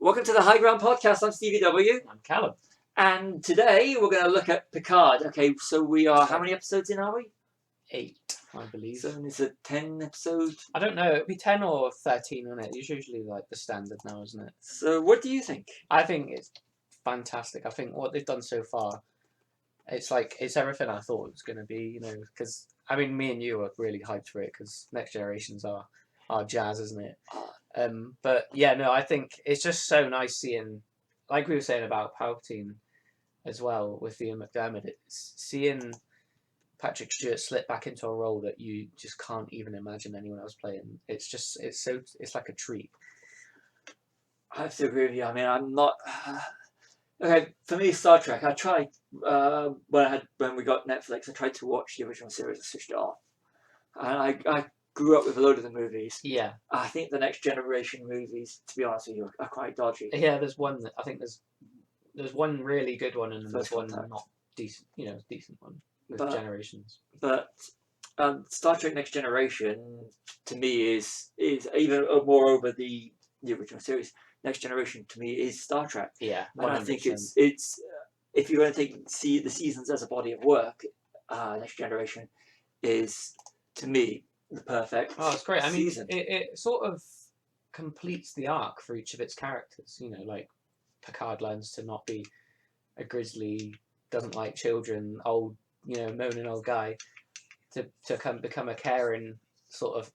Welcome to the High Ground Podcast. I'm Stevie W. I'm Callum. And today we're going to look at Picard. Okay, so we are, how many episodes in are we? 8, I believe. So it's a 10 episode. I don't know, it'd be 10 or 13, wouldn't it? It's usually like the standard now, isn't it? So what do you think? I think it's fantastic. I think what they've done so far, it's everything I thought it was going to be, you know, because, I mean, me and you are really hyped for it because Next Generation's our jazz, isn't it? But yeah, no, I think it's just so nice seeing, like we were saying about Palpatine as well with Ian McDiarmid, it's seeing Patrick Stewart slip back into a role that you just can't even imagine anyone else playing. It's like a treat. I have to agree with you. I mean, I'm not. Okay, for me, Star Trek. I tried when we got Netflix. I tried to watch the original series. I switched it off, and I grew up with a load of the movies. Yeah. I think the Next Generation movies, to be honest with you, are quite dodgy. Yeah, there's one that I think there's one really good one and there's one not decent. You know, decent one with Generations. But Star Trek Next Generation to me is even more over the original series. Next Generation to me is Star Trek. Yeah, 100%. And I think it's if you're going to see the seasons as a body of work, Next Generation is to me the perfect. Oh, it's great. I mean, season. It sort of completes the arc for each of its characters. You know, like Picard learns to not be a grizzly, doesn't like children, old, you know, moaning old guy, to become a caring sort of.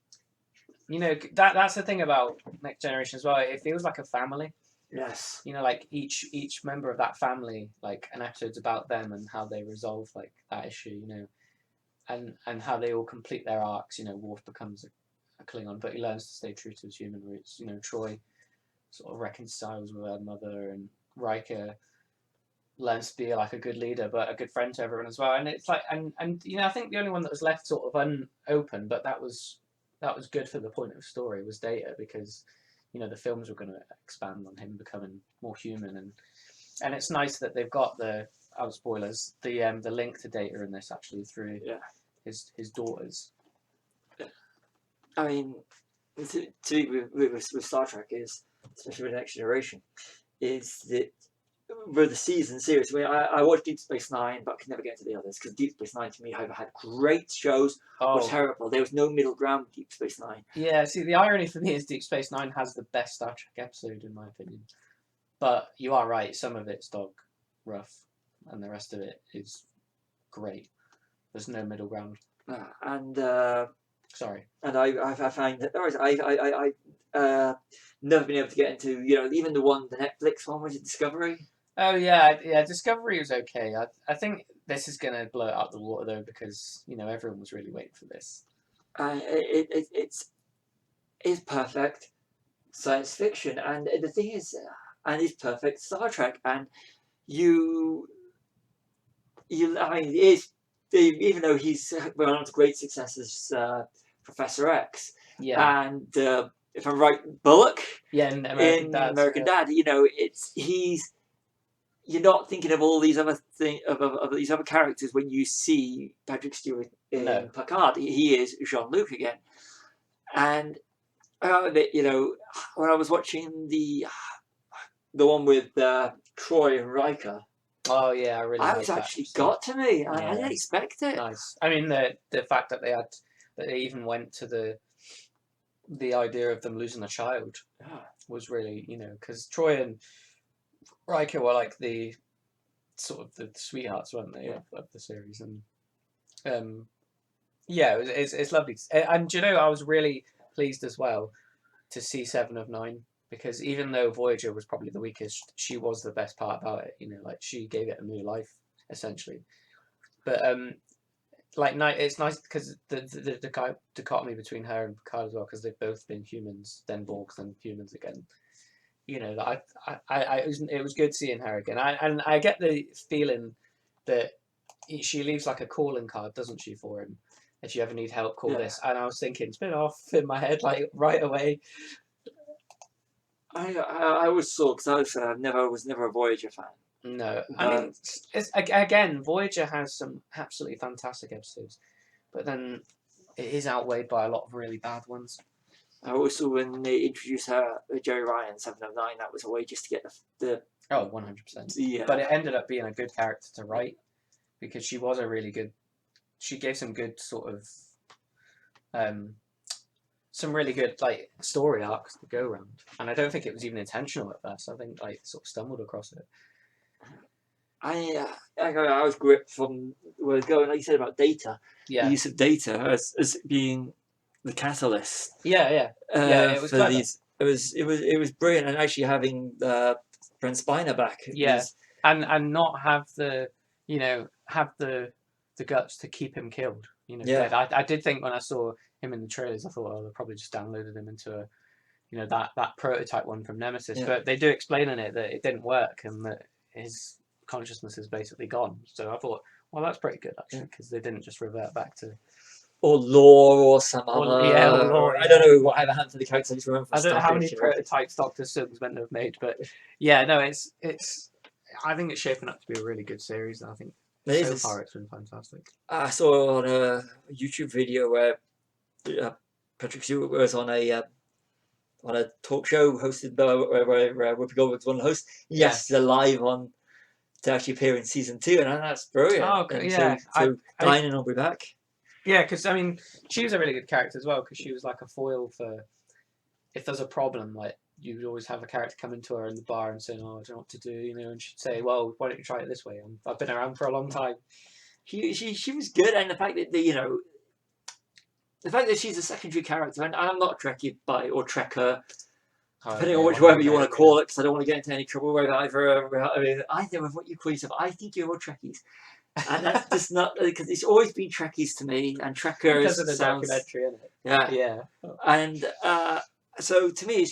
You know, that's the thing about Next Generation as well. It feels like a family. Yes. You know, like each member of that family, like an episode's about them and how they resolve like that issue. You know. And how they all complete their arcs. You know, Worf becomes a Klingon, but he learns to stay true to his human roots. You know, Troy sort of reconciles with her mother, and Riker learns to be like a good leader, but a good friend to everyone as well. And it's like, and you know, I think the only one that was left sort of unopened, but that was good for the point of the story, was Data, because you know the films were going to expand on him becoming more human, and it's nice that they've got the. Oh, spoilers! The link to Data in this actually through his daughters. I mean, with Star Trek is, especially with the Next Generation, is that with the season series. I mean, I watched Deep Space Nine, but I could never get into the others because Deep Space Nine to me either had great shows or terrible. There was no middle ground with Deep Space Nine. Yeah, see, the irony for me is Deep Space Nine has the best Star Trek episode in my opinion. But you are right; some of it's dog rough. And the rest of it is great. There's no middle ground. Sorry. And I find that I never been able to get into, you know, even the Netflix one, was it Discovery? Oh yeah, Discovery was okay. I think this is gonna blow it out the water though, because you know everyone was really waiting for this. It's perfect science fiction, and the thing is, and it's perfect Star Trek, and I mean, even though he's went on to great success as Professor X, and if I'm right, Bullock, in American Dad, you know, you're not thinking of all these other of these other characters when you see Patrick Stewart in Picard. He is Jean-Luc again, and you know, when I was watching the one with Troy and Riker. Oh yeah, I was actually got to me. I didn't expect it. Nice. I mean, the fact that they even went to the idea of them losing a child was really, you know, because Troy and Riker were like the sort of the sweethearts, weren't they, of the series, and it's lovely. And you know, I was really pleased as well to see 7 of 9. Because even though Voyager was probably the weakest, she was the best part about it. You know, like she gave it a new life, essentially. But it's nice because the dichotomy between her and Picard as well, because they've both been humans, then Borgs, then humans again. You know, it was good seeing her again. I get the feeling that she leaves like a calling card, doesn't she, for him? If you ever need help, call this. And I was thinking, spin off in my head like right away. I always saw, because I was never a Voyager fan. No, I mean, again, Voyager has some absolutely fantastic episodes, but then it is outweighed by a lot of really bad ones. Also, when they introduced her, Jerry Ryan 709, that was a way just to get the 100%. the But it ended up being a good character to write because she was a really good. She gave some good sort of, some really good like story arcs to go around, and I don't think it was even intentional at first. I think like sort of stumbled across it. I was gripped from where it's going, like you said about data, the Yeah, use of data as being the catalyst. yeah. It was For clever. these, it was brilliant, and actually having Brent Spiner back. Yeah, Was, and not have the have the guts to keep him killed. Yeah. dead. I did think when I saw him in the trailers, I thought, oh, they probably just downloaded him into a that prototype one from Nemesis. Yeah. But they do explain in it that it didn't work and that his consciousness is basically gone. So I thought, well, that's pretty good actually, because they didn't just revert back to or lore or some other. lore, I don't know whatever happened to the character. I just remember. I don't know Star how Trek many Generation. prototypes Doctor Stone's meant to have made, but yeah, no, it's. I think it's shaping up to be a really good series, and I think so far it's been fantastic. I saw on a YouTube video where Patrick Stewart was on a talk show hosted by where Whoopi Goldberg's one of the hosts. Yes, they're live on to actually appear in season 2, and that's brilliant. Oh, okay, and yeah. So Diane will be back. Yeah, because I mean, she was a really good character as well, because she was like a foil for if there's a problem, like you'd always have a character come into her in the bar and say, "Oh, I don't know what to do," and she'd say, "Well, why don't you try it this way? I've been around for a long time." She was good, and the fact that the fact that she's a secondary character, and I'm not a Trekkie or Trekker, depending on whatever you want to call it, because I don't want to get into any trouble with either. I think with what you call yourself, I think you're all Trekkies. And that's just not because it's always been Trekkies to me, and Trekkers because of the documentary, isn't it? Yeah. And so to me,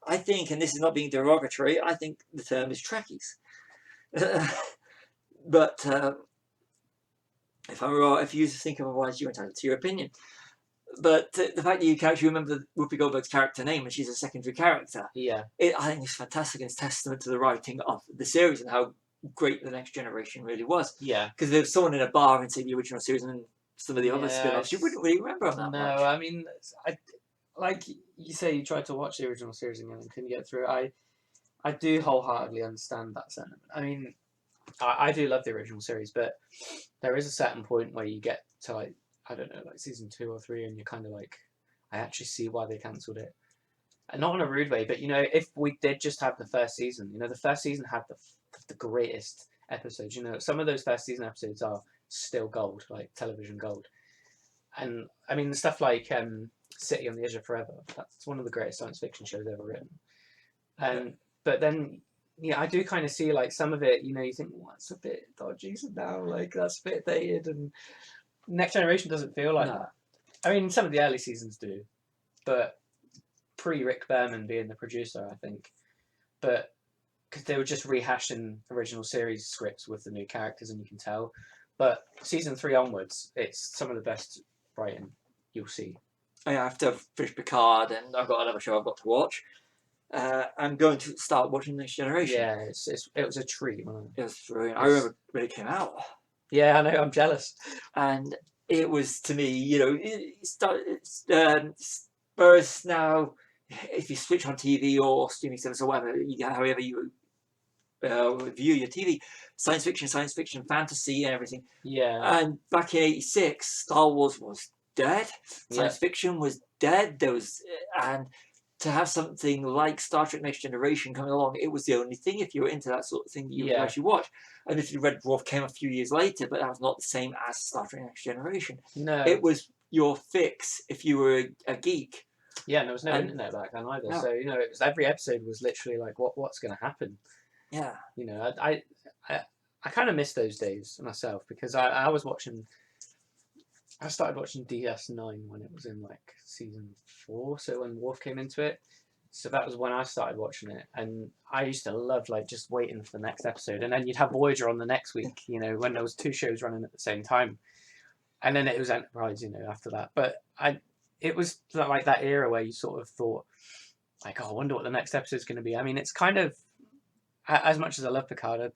I think, and this is not being derogatory, I think the term is Trekkies. But if I'm wrong, if you think otherwise, you're entitled to your opinion. But the fact that you can actually remember Whoopi Goldberg's character name and she's a secondary character, I think it's fantastic, and it's testament to the writing of the series and how great the Next Generation really was. Yeah. Because if someone in a bar and say the original series and some of the other spin-offs, you wouldn't really remember them that much. No, I mean, like you say, you tried to watch the original series again and couldn't get through it. I do wholeheartedly understand that sentiment. I mean, I do love the original series, but there is a certain point where you get to like, I don't know, like season 2 or 3, and you're kind of like, I actually see why they cancelled it. And not in a rude way, but if we did just have the first season, the first season had the greatest episodes. Some of those first season episodes are still gold, like television gold. And I mean, the stuff like City on the Edge of Forever, that's one of the greatest science fiction shows ever written. And but then, I do kind of see like some of it, you think, well, that's a bit dodgy now, like that's a bit dated, and Next Generation doesn't feel like that. I mean, some of the early seasons do, but pre-Rick Berman being the producer, I think. But because they were just rehashing original series scripts with the new characters, and you can tell. But season 3 onwards, it's some of the best writing you'll see. I have to finish Picard, and I've got another show I've got to watch. I'm going to start watching Next Generation. Yeah, it was a treat, wasn't it? It was brilliant. I remember when it came out. Yeah, I know, I'm jealous. And it was, to me, whereas now, if you switch on TV or streaming service or whatever, however you view your TV, science fiction, fantasy, and everything. Yeah. And back in '86, Star Wars was dead. Science fiction was dead. And to have something like Star Trek Next Generation coming along, it was the only thing, if you were into that sort of thing, that you would actually watch. And if Red Dwarf came a few years later, but that was not the same as Star Trek Next Generation. No. It was your fix if you were a geek. Yeah, and there was no internet back then either. No. So, it was every episode was literally like, what's going to happen? Yeah. I kind of miss those days myself, because I started watching DS9 when it was in like season 4, so when Worf came into it. So that was when I started watching it, and I used to love like just waiting for the next episode, and then you'd have Voyager on the next week, when there was 2 shows running at the same time, and then it was Enterprise, after that. But it was like that era where you sort of thought, like, oh, I wonder what the next episode's going to be. I mean, it's kind of, as much as I love Picard,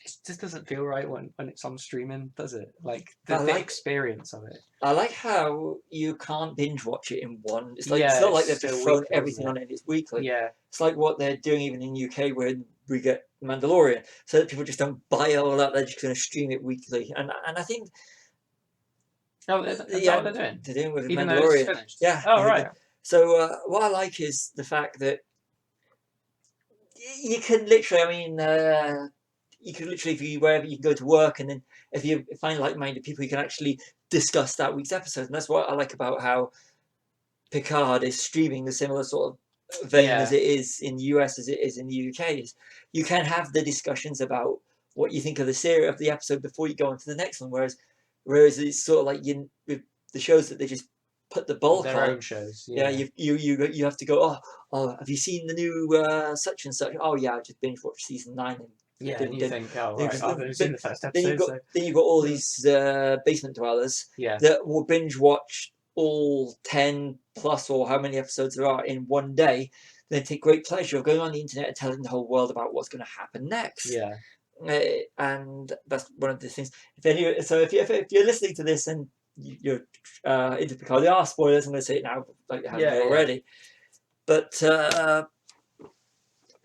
just doesn't feel right when it's on streaming, does it? Like I the like- experience of it. I like how you can't binge watch it in one. It's like Yeah, it's not it's like they've still just thrown weekly, everything isn't on it. It's weekly. Yeah, It's like what they're doing even in UK where we get Mandalorian, so that people just don't buy it all up. They're just going to stream it weekly, and I think oh, that's what they're doing. they're doing with Even though it's Mandalorian. finished. Yeah. Oh I think right. So what I like is the fact that you can literally, I mean, you can literally, if you wherever you can go to work, and then if you find like-minded people, you can actually discuss that week's episode, and that's what I like about how Picard is streaming the similar sort of vein Yeah. as it is in the US as it is in the UK. Is you can have the discussions about what you think of the series of the episode before you go on to the next one, whereas it's sort of like with the shows that they just put the bulk Their on. own shows. Yeah, Yeah. you have to go. Oh, have you seen the new such and such? Oh yeah, I just binge watched season 9. And Yeah, then- and you then- think, oh then- right, I've only but seen the first then episode. you've got So all Yeah. these basement dwellers yeah, that will binge watch all 10 plus or how many episodes there are in one day. They take great pleasure of going on the internet and telling the whole world about what's going to happen next. yeah, And that's one of the things. If you're listening to this and you're into Picard, there are spoilers. I'm going to say it now, like you haven't Yeah, yeah. already. But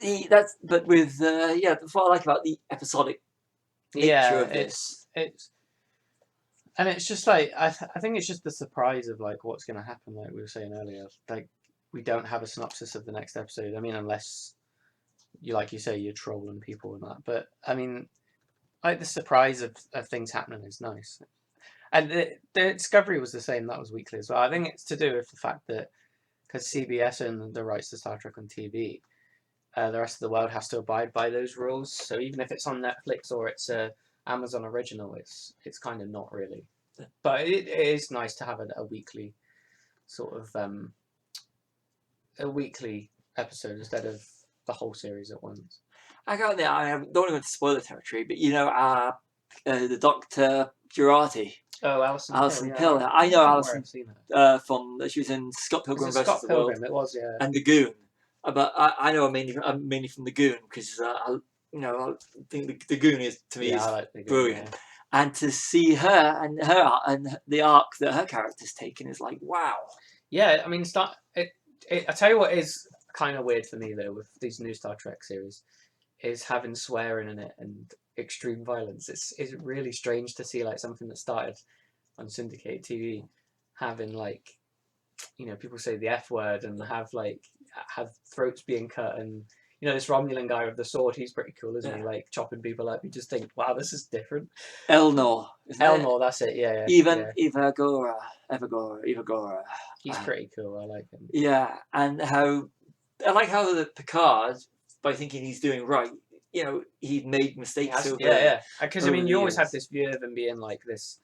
that's what I like about the episodic nature yeah. of this. And it's just like I think it's just the surprise of like what's going to happen. Like we were saying earlier, like we don't have a synopsis of the next episode. I mean, unless you like you say you're trolling people and that. But I mean, like the surprise of things happening is nice. And the Discovery was the same. That was weekly as well. I think it's to do with the fact that because CBS owned the rights to Star Trek on TV, the rest of the world has to abide by those rules. So even if it's on Netflix or it's a Amazon original, it's kind of not really. But it is nice to have a weekly sort of a weekly episode instead of the whole series at once. I got there. I don't want to go into spoiler territory, but the Dr. Curati, Oh, Alison Pill. I know Alison I've seen her. from she was in Scott Pilgrim Was it versus Scott the World Pilgrim? It was, yeah. and The Goon. But I know I'm mainly from The Goon because I think the Goon is to me Yeah, is I like the brilliant. And to see her and the arc that her character's taken is like wow. Yeah, I mean, I tell you what is kind of weird for me though with these new Star Trek series is having swearing in it and extreme violence. It's really strange to see like something that started on syndicated TV having like people say the F word and have throats being cut and this Romulan guy with the sword, he's pretty cool, isn't he? Like chopping people up. You just think, wow, this is different. Elnor, that's it. Yeah. Evagora. He's pretty cool. I like him. Yeah, and how the Picard, by thinking he's doing right, he'd made mistakes. Because I mean, you always have this view of him being like this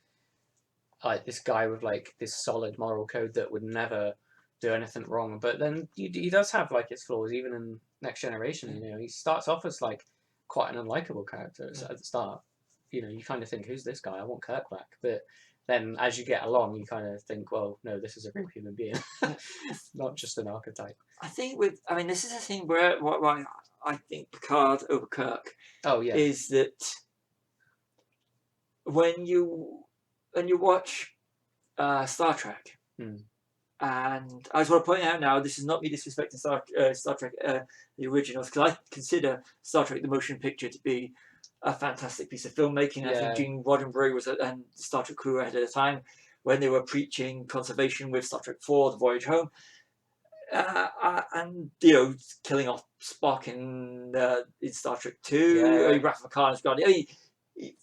guy with like this solid moral code that would never do anything wrong. But then he does have like his flaws, even in Next Generation. He starts off as like quite an unlikable character at the start. You kind of think, who's this guy? I want Kirk back. But then as you get along, you kind of think, well, no, this is a real human being, not just an archetype. I think this is a thing where why I think Picard over Kirk. Oh yeah. Is that when you watch Star Trek, and I just want to point out now, this is not me disrespecting Star Trek, the originals, because I consider Star Trek the motion picture to be a fantastic piece of filmmaking. Yeah. I think Gene Roddenberry and Star Trek crew ahead of the time when they were preaching conservation with Star Trek 4, The Voyage Home, and killing off Spock in Star Trek 2. Wrath of Khan's got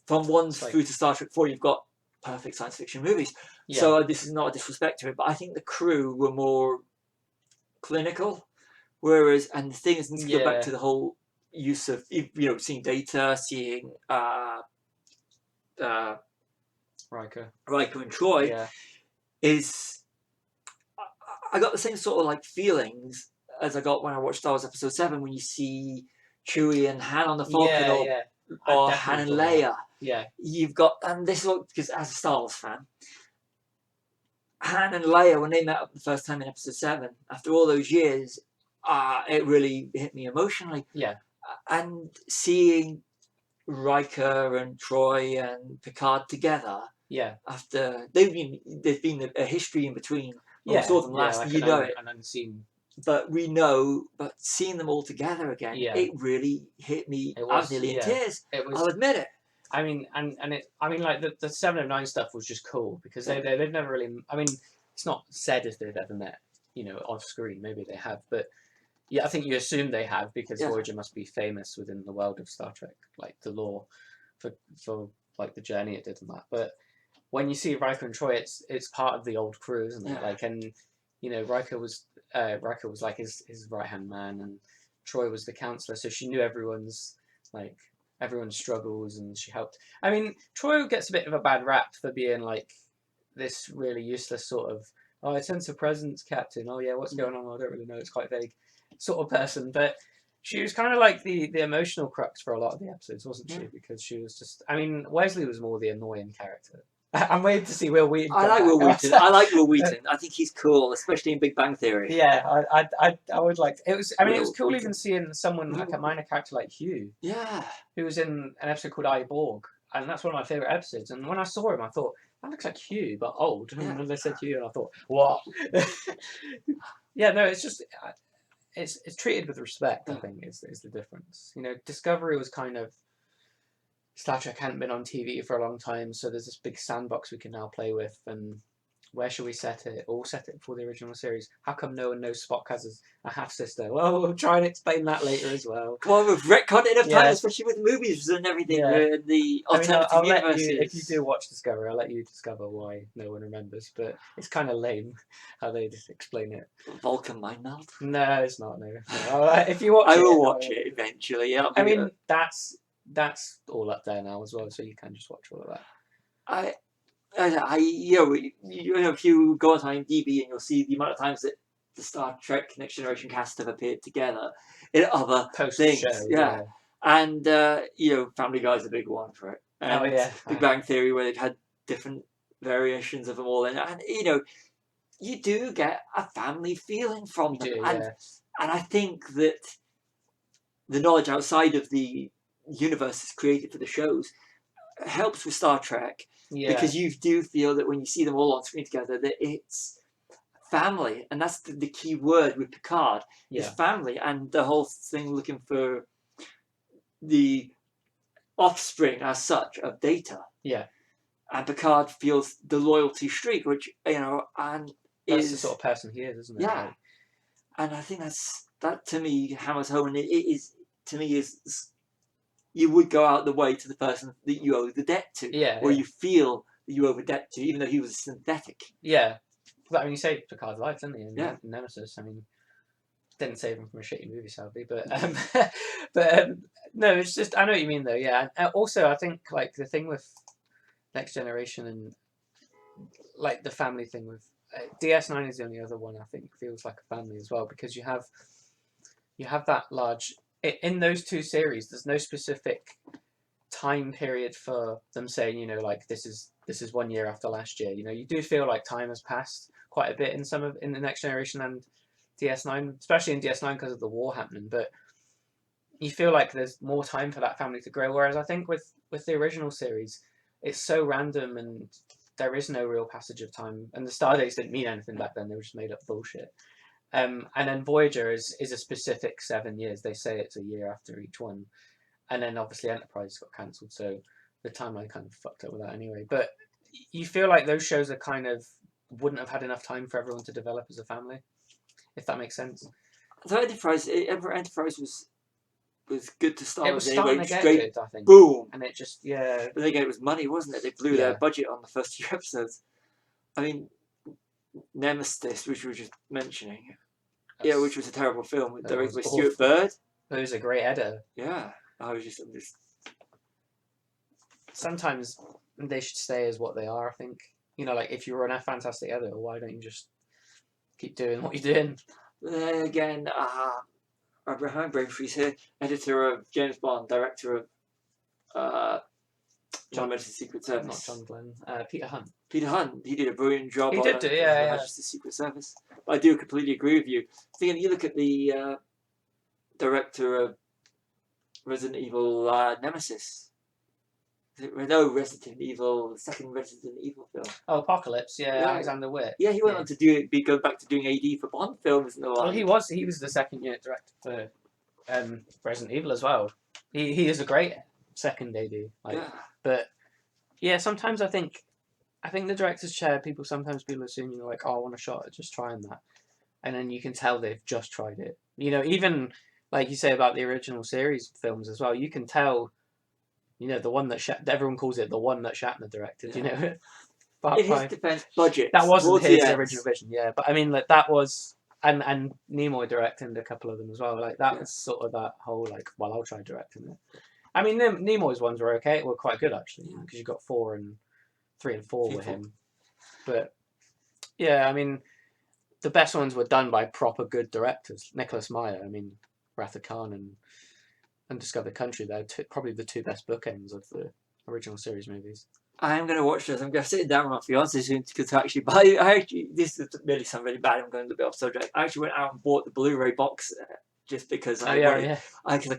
from 1 through to Star Trek 4. You've got perfect science fiction movies. Yeah. So this is not a disrespect to it, but I think the crew were more clinical, and the thing is, to go back to the whole use of seeing data, seeing Riker and Troy, is I got the same sort of like feelings as I got when I watched Star Wars Episode 7 when you see Chewie and Han on the Falcon or Han and Leia. Yeah. You've got, and this is because as a Star Wars fan, Han and Leia, when they met up the first time in Episode 7, after all those years, it really hit me emotionally. Yeah. And seeing Riker and Troy and Picard together. Yeah. After there's been a history in between. When Yeah. we saw them last, like you know it. an unseen. But seeing them all together again, Yeah. it really hit me. It I was, was nearly in yeah. tears. It was. I'll admit it. I mean, like the 7 of 9 stuff was just cool because they've never really. I mean, it's not said if they've ever met, off screen. Maybe they have, but yeah, I think you assume they have because Yeah. Voyager must be famous within the world of Star Trek, like the lore for like the journey it did and that. But when you see Riker and Troy, it's part of the old crew, isn't it? Yeah. Like, and Riker was like his right hand man, and Troy was the counselor, so she knew everyone's struggles, and she helped. I mean, Troy gets a bit of a bad rap for being like this really useless sort of, oh, I sense a presence, Captain. Oh yeah, what's going on? I don't really know. It's quite vague, sort of person. But she was kind of like the emotional crux for a lot of the episodes, wasn't she? Yeah. Because she was just. I mean, Wesley was more the annoying character. I'm waiting to see Will Wheaton. I like Will Wheaton. I like Will Wheaton. I think he's cool, especially in Big Bang Theory. Yeah, I would like. It was. I mean, it was cool Will even seeing someone like a minor character like Hugh. Yeah. Who was in an episode called I, Borg, and that's one of my favourite episodes. And when I saw him, I thought that looks like Hugh, but old. Yeah. And then they said Hugh, and I thought, what? Yeah, no, it's just it's treated with respect. I think is the difference. Discovery was kind of. Star Trek hadn't been on TV for a long time, so there's this big sandbox we can now play with. And where should we set it? Or set it before the original series. How come no one knows Spock has a half sister? Well, we'll try and explain that later as well. Well, we've retconned enough Yeah. time, especially with movies and everything. Yeah. The I mean, alternative I'll let universes. you, if you do watch Discovery, I'll let you discover why no one remembers. But it's kind of lame how they just explain it. Vulcan mind meld. No, it's not. No. If you watch I it, will watch it eventually. Yeah. I mean, that's all up there now as well, so you can just watch all of that. If you go on IMDb and you'll see the amount of times that the Star Trek Next Generation cast have appeared together in other Post things. show, yeah. And Family Guy's a big one for it. And Big Bang Theory, where they've had different variations of them all in, and you do get a family feeling from them. And I think that the knowledge outside of the universe is created for the shows helps with Star Trek because you do feel that when you see them all on screen together that it's family, and that's the key word with Picard is family, and the whole thing looking for the offspring as such of Data. And Picard feels the loyalty streak, which and that's the sort of person he is, isn't it? Yeah. And I think that to me hammers home, and it is to me is you would go out the way to the person that you owe the debt to, or you feel that you owe the debt to, even though he was synthetic. Yeah, but I mean, he saved Picard's life, didn't he? In Nemesis, I mean, didn't save him from a shitty movie, sadly, but no, it's just I know what you mean though. Yeah, and also I think like the thing with Next Generation and like the family thing with DS9 is the only other one I think feels like a family as well, because you have that large. In those two series, there's no specific time period for them saying, like this is 1 year after last year. You do feel like time has passed quite a bit in the Next Generation and DS9, especially in DS9 because of the war happening. But you feel like there's more time for that family to grow. Whereas I think with the original series, it's so random and there is no real passage of time. And the Stardates didn't mean anything back then; they were just made up bullshit. And then Voyager is a specific 7 years. They say it's a year after each one. And then obviously Enterprise got cancelled, so the timeline kind of fucked up with that anyway. But you feel like those shows are kind of wouldn't have had enough time for everyone to develop as a family, if that makes sense. So Enterprise was good to start. It was starting to get good, I think. Boom. And it just, But again, it was money, wasn't it? They blew their budget on the first few episodes. I mean, Nemesis, which we were just mentioning. Which was a terrible film, directed by Stuart Bird. He was a great editor. Yeah, I'm just. Sometimes they should stay as what they are. I think like if you were a fantastic editor, why don't you just keep doing what you're doing? Again, Abraham Brainfree's here, editor of James Bond, director of John Majesty's Secret Service. Not John Glenn. Peter Hunt. Peter Hunt. He did a brilliant job. He did do, yeah. Majesty's Secret Service. But I do completely agree with you. Thinking you look at the director of Resident Evil Nemesis, No, Resident Evil, the second Resident Evil film. Oh, Apocalypse, yeah, Yeah. Alexander Witt. Yeah, he went on to go back to doing AD for Bond films and the like. Well, he was the second unit director for Resident Evil as well. He is a great second AD. Like, Yeah. but yeah, sometimes I think the director's chair. People assume like, oh, I want a shot at just trying that, and then you can tell they've just tried it. You know, even like you say about the original series films as well. You can tell. You know, the one that everyone calls it the one that Shatner directed. You know, It just depends budget. That wasn't towards his the end. original vision, yeah. But I mean, like that was, and Nimoy directed a couple of them as well. Like that was sort of that whole like, well, I'll try directing it. I mean, Nimoy's ones were okay, were quite good actually, because you got 3 and 4 with him. But yeah, I mean, the best ones were done by proper good directors. Nicholas Meyer, I mean, Wrath of Khan and Undiscovered Country. They're probably the 2 best bookends of the original series movies. I am going to watch this. I'm going to sit down with my fiance soon to actually buy. This is really sound really bad. I'm going a bit off subject. I actually went out and bought the Blu-ray box just because I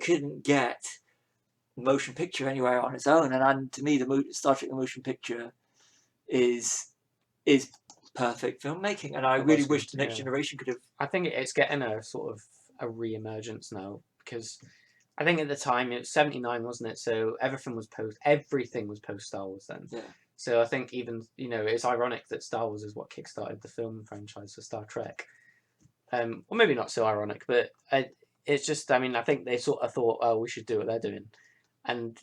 couldn't get motion picture anywhere on its own. And to me, the Star Trek the motion picture is perfect filmmaking. And I really wish the next generation could have. I think it's getting a sort of a re-emergence now, because I think at the time it was 79, wasn't it? So everything was post Star Wars then. Yeah. So I think even, you know, it's ironic that Star Wars is what kickstarted the film franchise for Star Trek. Well, maybe not so ironic, but it's just, I mean, I think they sort of thought, oh, we should do what they're doing. And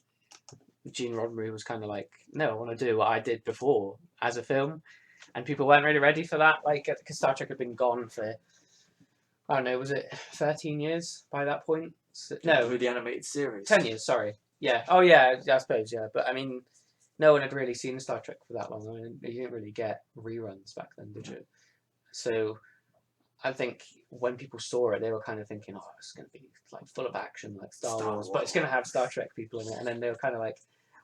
Gene Roddenberry was kind of like, no, I want to do what I did before as a film. And people weren't really ready for that, like, because Star Trek had been gone for, I don't know, was it 13 years by that point? No, with the animated series. 10 years, sorry. Yeah. Oh, yeah, I suppose, yeah. But, I mean, no one had really seen Star Trek for that long. I mean, you didn't really get reruns back then, did you? So, I think when people saw it, they were kind of thinking, oh, it's going to be, like, full of action, like Star Wars. But it's going to have Star Trek people in it. And then they were kind of like,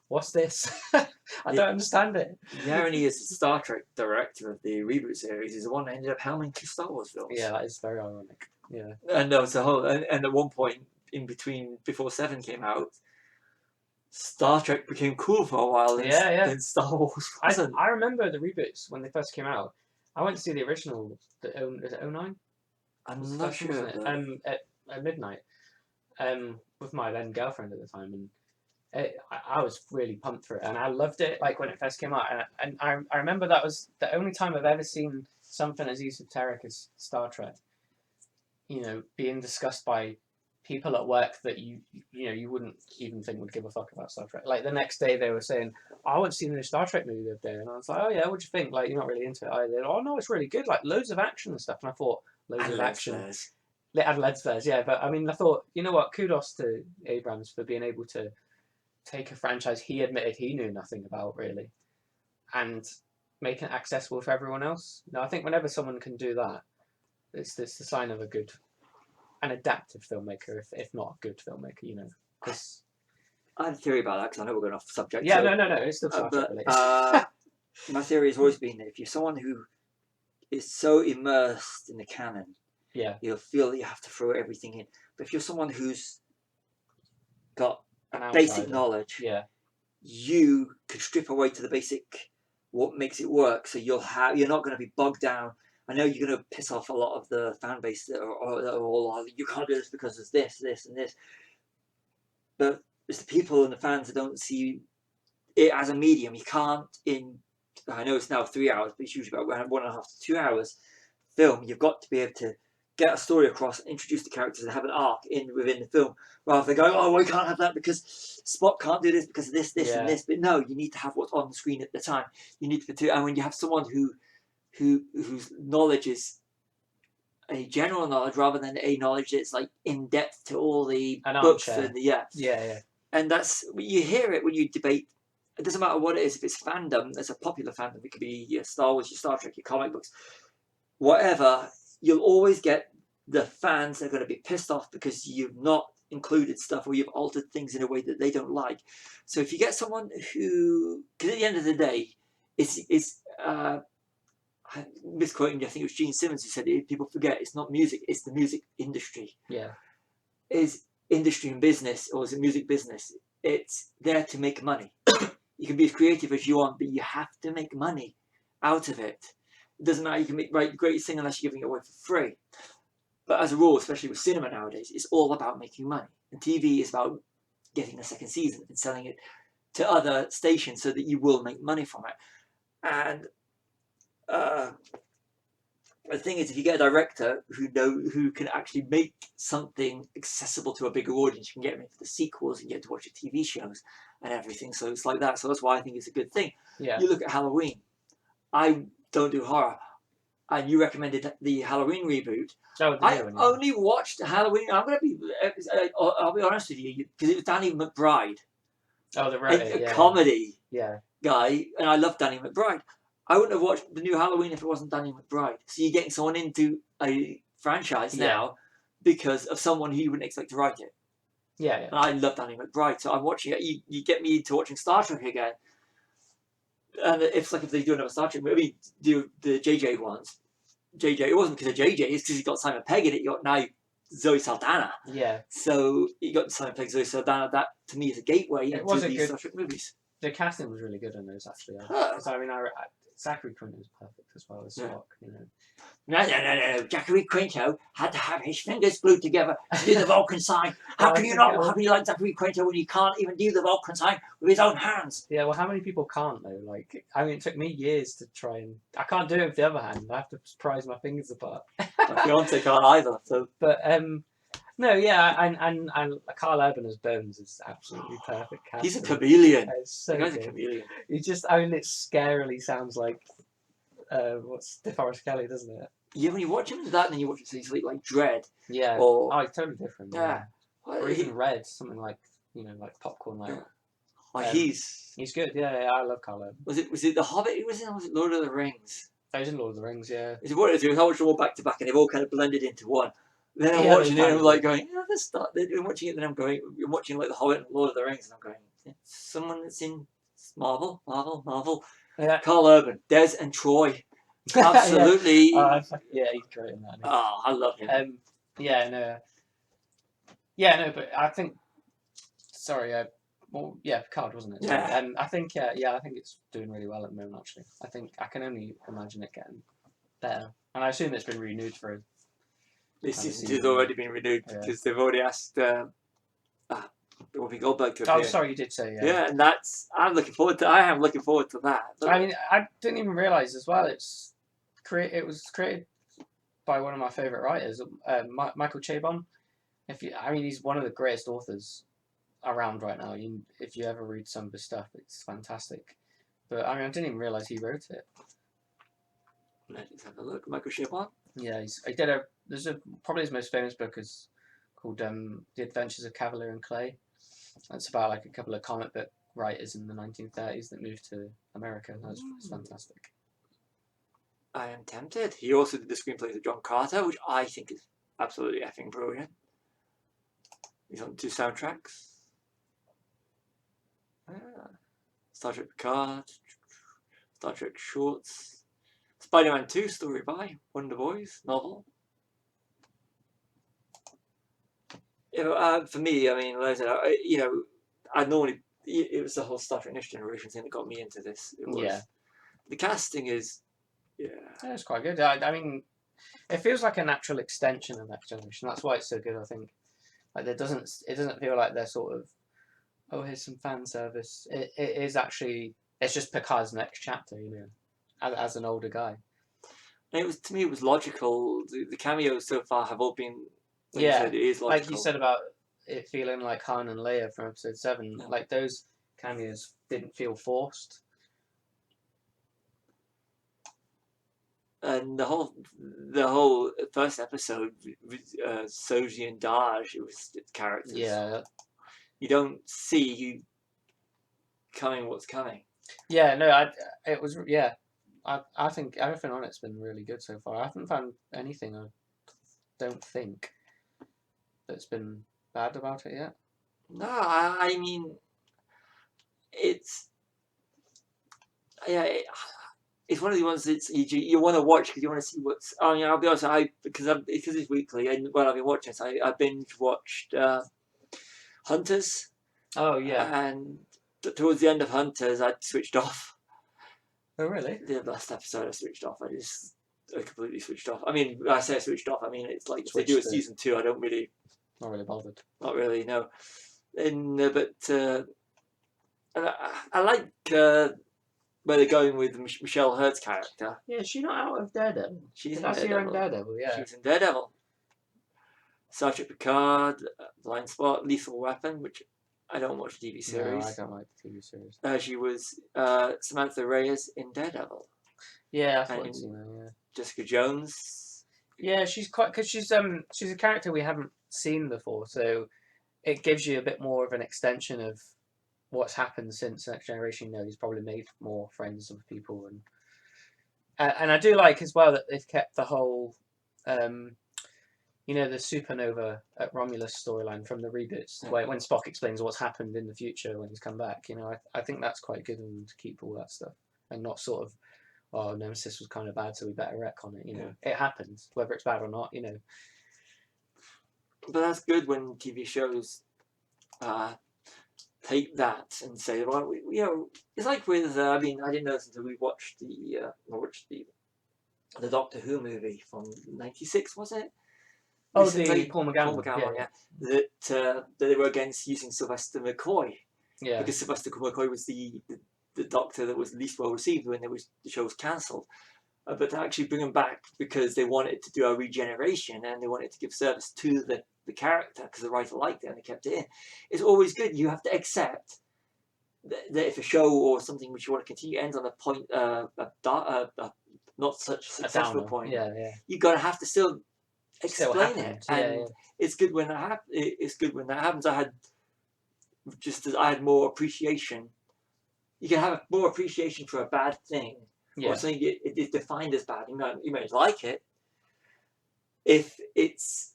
what's this? I don't understand it. The irony is the Star Trek director of the reboot series is the one that ended up helming 2 Star Wars films. Yeah, that is very ironic. Yeah. And there was a whole, and at one point in between, before 7 came out, Star Trek became cool for a while. Then Star Wars wasn't. I remember the reboots when they first came out. I went to see the original. Is it 09? I'm not sure. At midnight, with my then girlfriend at the time, and I was really pumped for it, and I loved it. Like when it first came out, and I remember that was the only time I've ever seen something as esoteric as Star Trek, you know, being discussed by people at work that you wouldn't even think would give a fuck about Star Trek. Like the next day they were saying, oh, I went to see the new Star Trek movie the other day, and I was like, oh yeah, what'd you think? Like, you're not really into it either. Oh no, it's really good, like loads of action and stuff. And I thought, loads of action. They had lead flares, yeah, but I mean, I thought, you know what, kudos to Abrams for being able to take a franchise he admitted he knew nothing about, really, and make it accessible for everyone else. Now, I think whenever someone can do that, it's the sign of an adaptive filmmaker, if not a good filmmaker, you know. Cause, I had a theory about that because I know we're going off the subject. Yeah, so, no, it's still Star Trek related. My theory has always been that if you're someone who is so immersed in the canon, yeah, you'll feel that you have to throw everything in. But if you're someone who's got basic knowledge, yeah, you could strip away to the basic what makes it work. So you're not going to be bogged down. I know you're going to piss off a lot of the fan base that are all, you can't do this because there's this, and this. But it's the people and the fans that don't see it as a medium. You can't, I know it's now 3 hours, but it's usually about 1.5 to 2 hours film. You've got to be able to get a story across, introduce the characters, and have an arc within the film, rather than going, oh, we can't have that because Spock can't do this because of this, and this. But no, you need to have what's on the screen at the time. You need to, and when you have someone whose knowledge is a general knowledge rather than a knowledge that's like in depth to all the books and yeah. And that's, you hear it when you debate. It doesn't matter what it is. If it's fandom, it's a popular fandom. It could be your Star Wars, your Star Trek, your comic books, whatever. You'll always get the fans that are going to be pissed off because you've not included stuff or you've altered things in a way that they don't like. So if you get someone who, because at the end of the day, it's misquoting, I think it was Gene Simmons who said it, people forget it's not music, it's the music industry. Yeah. Is industry and business, or is it music business? It's there to make money. You can be as creative as you want, but you have to make money out of it. It doesn't matter. You can write the greatest thing unless you're giving it away for free. But as a rule, especially with cinema nowadays, it's all about making money. And TV is about getting a second season and selling it to other stations so that you will make money from it. And the thing is, if you get a director who can actually make something accessible to a bigger audience, you can get them into the sequels and get to watch the TV shows and everything. So it's like that. So that's why I think it's a good thing. Yeah. You look at Halloween. I don't do horror. And you recommended the Halloween reboot. Oh, I only watched Halloween. I'll be honest with you, because it was Danny McBride. Oh, the a comedy Yeah. guy, and I love Danny McBride. I wouldn't have watched the new Halloween if it wasn't Danny McBride. So you're getting someone into a franchise now because of someone who you wouldn't expect to write it. Yeah. And I love Danny McBride, so I'm watching it. You get me into watching Star Trek again. And it's like if they do another Star Trek movie, do the JJ ones. JJ, it wasn't because of JJ, it's because you got Simon Pegg in it. You got now Zoe Saldana. Yeah. So you got Simon Pegg, Zoe Saldana. That to me is a gateway into these Star Trek movies. The casting was really good in those, actually. Zachary Quinto was perfect as well as Spock. You know. No. Zachary Quinto had to have his fingers glued together to do the Vulcan sign. How can you like Zachary Quinto when he can't even do the Vulcan sign with his own hands? Yeah, well, how many people can't though? Like, I mean, it took me years to try and I can't do it with the other hand. I have to prise my fingers apart. My fiance can't either. So, but no, yeah, and Carl Urban as Bones is absolutely perfect. Casting. He's a chameleon. So he's a chameleon. He just, I mean, it scarily sounds like what's DeForest Kelly, doesn't it? Yeah, when you watch him in that, and then you watch him so he's like Dread. Yeah. Or, oh, it's totally different. Yeah. Or even Red, something like like Popcorn. Like. Oh, he's good. Yeah, I love Carl Urban. Was it The Hobbit? Was it Lord of the Rings? I was in Lord of the Rings. Yeah. Is it what it is? I watched them all back to back, and they've all kind of blended into one. Then I'm watching it, and I'm like going, let's start. I'm watching it, and I'm watching like The Hobbit and Lord of the Rings, and I'm going, someone that's in Marvel. Yeah. Carl Urban, Des and Troy. Absolutely. yeah, he's great in that. Oh, I love him. No, but I think. Sorry, Picard, wasn't it? Yeah. I think I think it's doing really well at the moment. Actually, I think I can only imagine it getting better, and I assume it's been renewed for. This season 2's already been renewed because they've already asked Whoopi Goldberg to appear. Oh, sorry, you did say Yeah, and I'm looking forward to. I am looking forward to that. I mean, I didn't even realise as well. It was created by one of my favourite writers, Michael Chabon. He's one of the greatest authors around right now. If you ever read some of his stuff, it's fantastic. But I didn't even realise he wrote it. Let's have a look. Michael Chabon. Yeah, probably his most famous book is called The Adventures of Cavalier and Clay. It's about like a couple of comic book writers in the 1930s that moved to America. That's fantastic. I am tempted. He also did the screenplay for John Carter, which I think is absolutely effing brilliant. He's on 2 soundtracks. Star Trek Picard, Star Trek Shorts, Spider-Man 2 story by Wonder Boys novel. For me, like I said, I normally it was the whole Star Trek Next Generation thing that got me into this. The casting is, it's quite good. It feels like a natural extension of Next Generation. That's why it's so good. I think it doesn't feel like they're sort of, oh, here's some fan service. It is actually, it's just Picard's next chapter, as an older guy. And to me, it was logical. The cameos so far have all been. Like you said about it feeling like Han and Leia from episode 7. Like those cameos didn't feel forced. And the whole first episode with Soji and Daj, it was characters. Yeah. You don't see what's coming. Yeah, no, it was. I think everything on it's been really good so far. I haven't found anything. I don't think that's been bad about it yet. No, I mean, it's it's one of the ones that you want to watch because you want to see what's. I'll be honest, because it's weekly, and I've been watching it. I binge watched Hunters. Oh yeah, and towards the end of Hunters, I'd switched off. Oh, really? The last episode, I switched off. I completely switched off. I mean, when I say I switched off, I mean it's like if they do a season 2, I don't really. Not really bothered. Not really, no. But I like where they're going with Michelle Hurd's character. Yeah, is she not out of Daredevil? She's in That's her in Daredevil. Daredevil, yeah. She's in Daredevil. Star Trek Picard, Blind Spot, Lethal Weapon, which I don't watch the TV series. No, I don't like the TV series. She was Samantha Reyes in Daredevil. Yeah, I thought I'd seen her, yeah. Jessica Jones. Yeah, she's quite, because she's a character we haven't seen before, so it gives you a bit more of an extension of what's happened since Next Generation. You know, he's probably made more friends with people, and I do like as well that they've kept the whole, you know, the supernova at Romulus storyline from the reboots, where when Spock explains what's happened in the future when he's come back. You know, I think that's quite good of them to keep all that stuff and not sort of, oh, Nemesis was kind of bad, so we better retcon it. You know, it happens, whether it's bad or not. You know. But that's good when TV shows take that and say, well, you know, it's like with I mean, I didn't know this until we watched the Doctor Who movie from '96, was it? Oh, Recently, the Paul McGann, yeah. That they were against using Sylvester McCoy. Yeah. Because Sylvester McCoy was the Doctor that was least well received when the show was cancelled. But to actually bring him back because they wanted to do a regeneration and they wanted to give service to the character because the writer liked it and they kept it in. It's always good. You have to accept that if a show or something which you want to continue ends on a point, not such successful point, you're gonna have to still explain it. And it's good when that it's good when that happens. I had more appreciation. You can have more appreciation for a bad thing. Or something it is defined as bad. You may like it if it's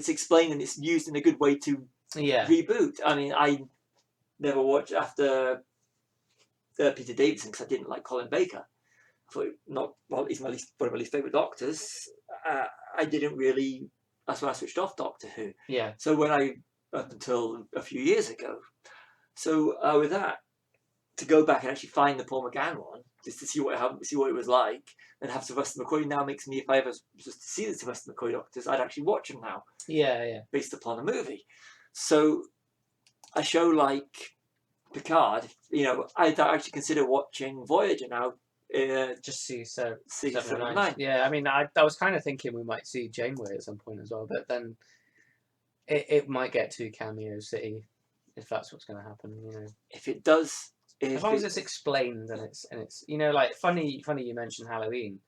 explained and it's used in a good way to reboot. I mean, I never watched after Peter Davison because I didn't like Colin Baker. I thought he's one of my least favourite Doctors. I didn't really. That's when I switched off Doctor Who. Yeah. So up until a few years ago. So with that, to go back and actually find the Paul McGann one, just to see what it was like, and have Sylvester McCoy now makes me, if I ever was to see the Sylvester McCoy Doctors, I'd actually watch them now. Yeah. Based upon the movie. So a show like Picard, you know, I'd actually consider watching Voyager now. Just see 709. Yeah, I mean, I was kind of thinking we might see Janeway at some point as well, but then it might get too cameo city if that's what's going to happen. You know, if it does. As long as it's explained and it's you know, like funny you mentioned Halloween.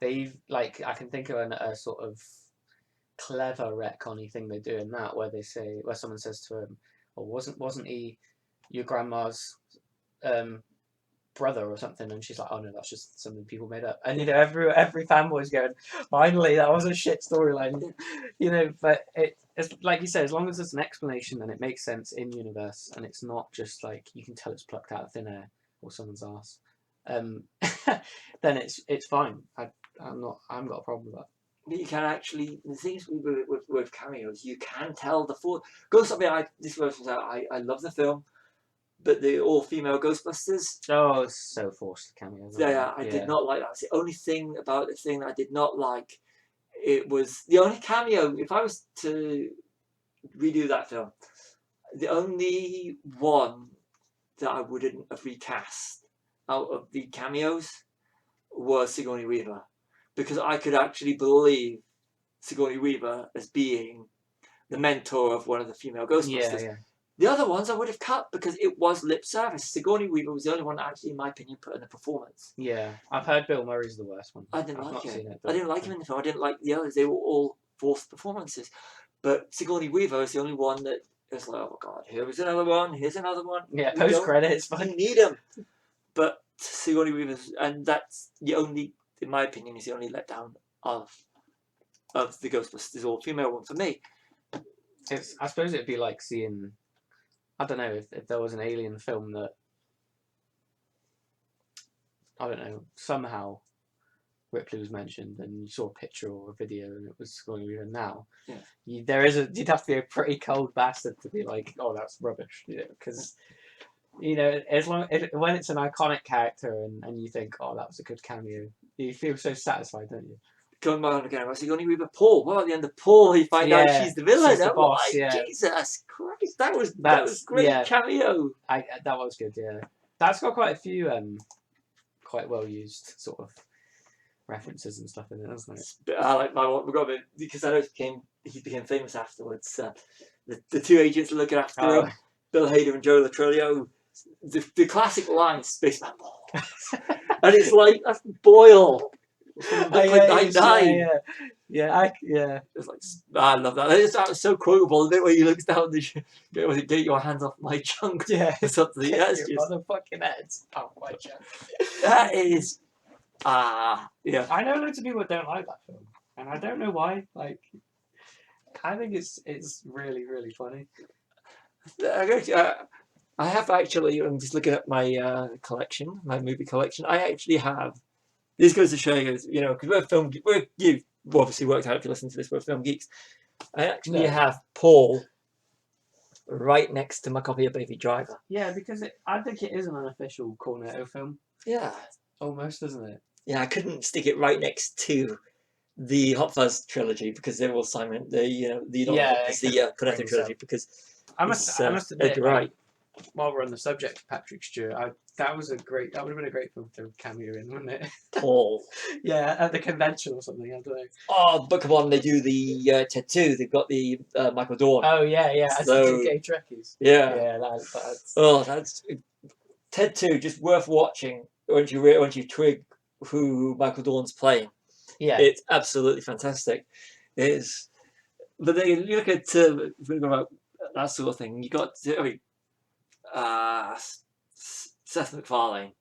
They've I can think of a sort of clever retconny thing they do in that where someone says to him, "Well, wasn't he your grandma's brother or something?" And she's like, "Oh no, that's just something people made up." And you know, every fanboy's going, "Finally, that was a shit storyline," you know. But it's like you said, as long as there's an explanation and it makes sense in universe, and it's not just like you can tell it's plucked out of thin air or someone's ass, then it's fine. I haven't got a problem with that. But you can actually, the things with cameos, you can tell the full Ghost. I mean, I love the film, but the all-female Ghostbusters. Oh, it's so forced cameos. Yeah, I did not like that. It's the only thing about the thing that I did not like. It was the only cameo. If I was to redo that film, the only one that I wouldn't have recast out of the cameos was Sigourney Weaver, because I could actually believe Sigourney Weaver as being the mentor of one of the female Ghostbusters. Yeah. The other ones I would have cut because it was lip service. Sigourney Weaver was the only one that actually, in my opinion, put in a performance. Yeah, I've heard Bill Murray's the worst one. I didn't like it. I didn't like him in the film. I didn't like the others. They were all forced performances. But Sigourney Weaver is the only one that is like, oh God, here's another one, here's another one. Yeah, post credits. You need them. But Sigourney Weaver's, and that's the only, in my opinion, is the only letdown of the Ghostbusters all-female one for me. I suppose it'd be like seeing, I don't know, if there was an alien film that, I don't know, somehow Ripley was mentioned and you saw a picture or a video and it was Sigourney Weaver now. Yeah. You'd have to be a pretty cold bastard to be like, oh, that's rubbish, you know, because You know, when it's an iconic character and you think, oh, that was a good cameo, you feel so satisfied, don't you? Going back on again, I was only with Paul. Well, at the end of Paul, you find out Yeah, she's the villain. she's the I'm boss. like, Yeah, Jesus Christ, that was that's great cameo. That was good. Yeah, that's got quite a few quite well used sort of references and stuff in it, hasn't it? But I like my one because I know he became famous afterwards. The two agents looking after him, Bill Hader and Joe Latrillo. The classic line, Spaceman Ball. And it's like, that's Boyle. From Brooklyn Nine-Nine. Yeah. It's like, I love that. That was so quotable. The bit where he looks down the get your hands off my junk. Yeah. Or something. That's your just motherfucking heads off my junk. that is yeah. I know loads of people don't like that film. And I don't know why. Like, I think it's really, really funny. I have actually, I'm just looking at my collection, my movie collection. I actually have. This goes to show you, because you've obviously worked out if you listen to this, we're film geeks. I actually have Paul right next to my copy of Baby Driver. Yeah, because I think it is an unofficial Cornetto film. Yeah. Almost, isn't it? Yeah, I couldn't stick it right next to the Hot Fuzz trilogy because they're all Simon, the Cornetto trilogy because I must admit, you're right. While we're on the subject of Patrick Stewart, that would have been a great film to cameo in, wouldn't it? Paul. Yeah, at the convention or something, I don't know. Oh, but come on, they do the Ted 2, they've got the Michael Dorn. Oh, yeah, as the two gay Trekkies. Yeah. Yeah, that's Ted 2, just worth watching once you twig who Michael Dorn's playing. Yeah. It's absolutely fantastic. It is. But then you look at, about that sort of thing, you got, Seth MacFarlane,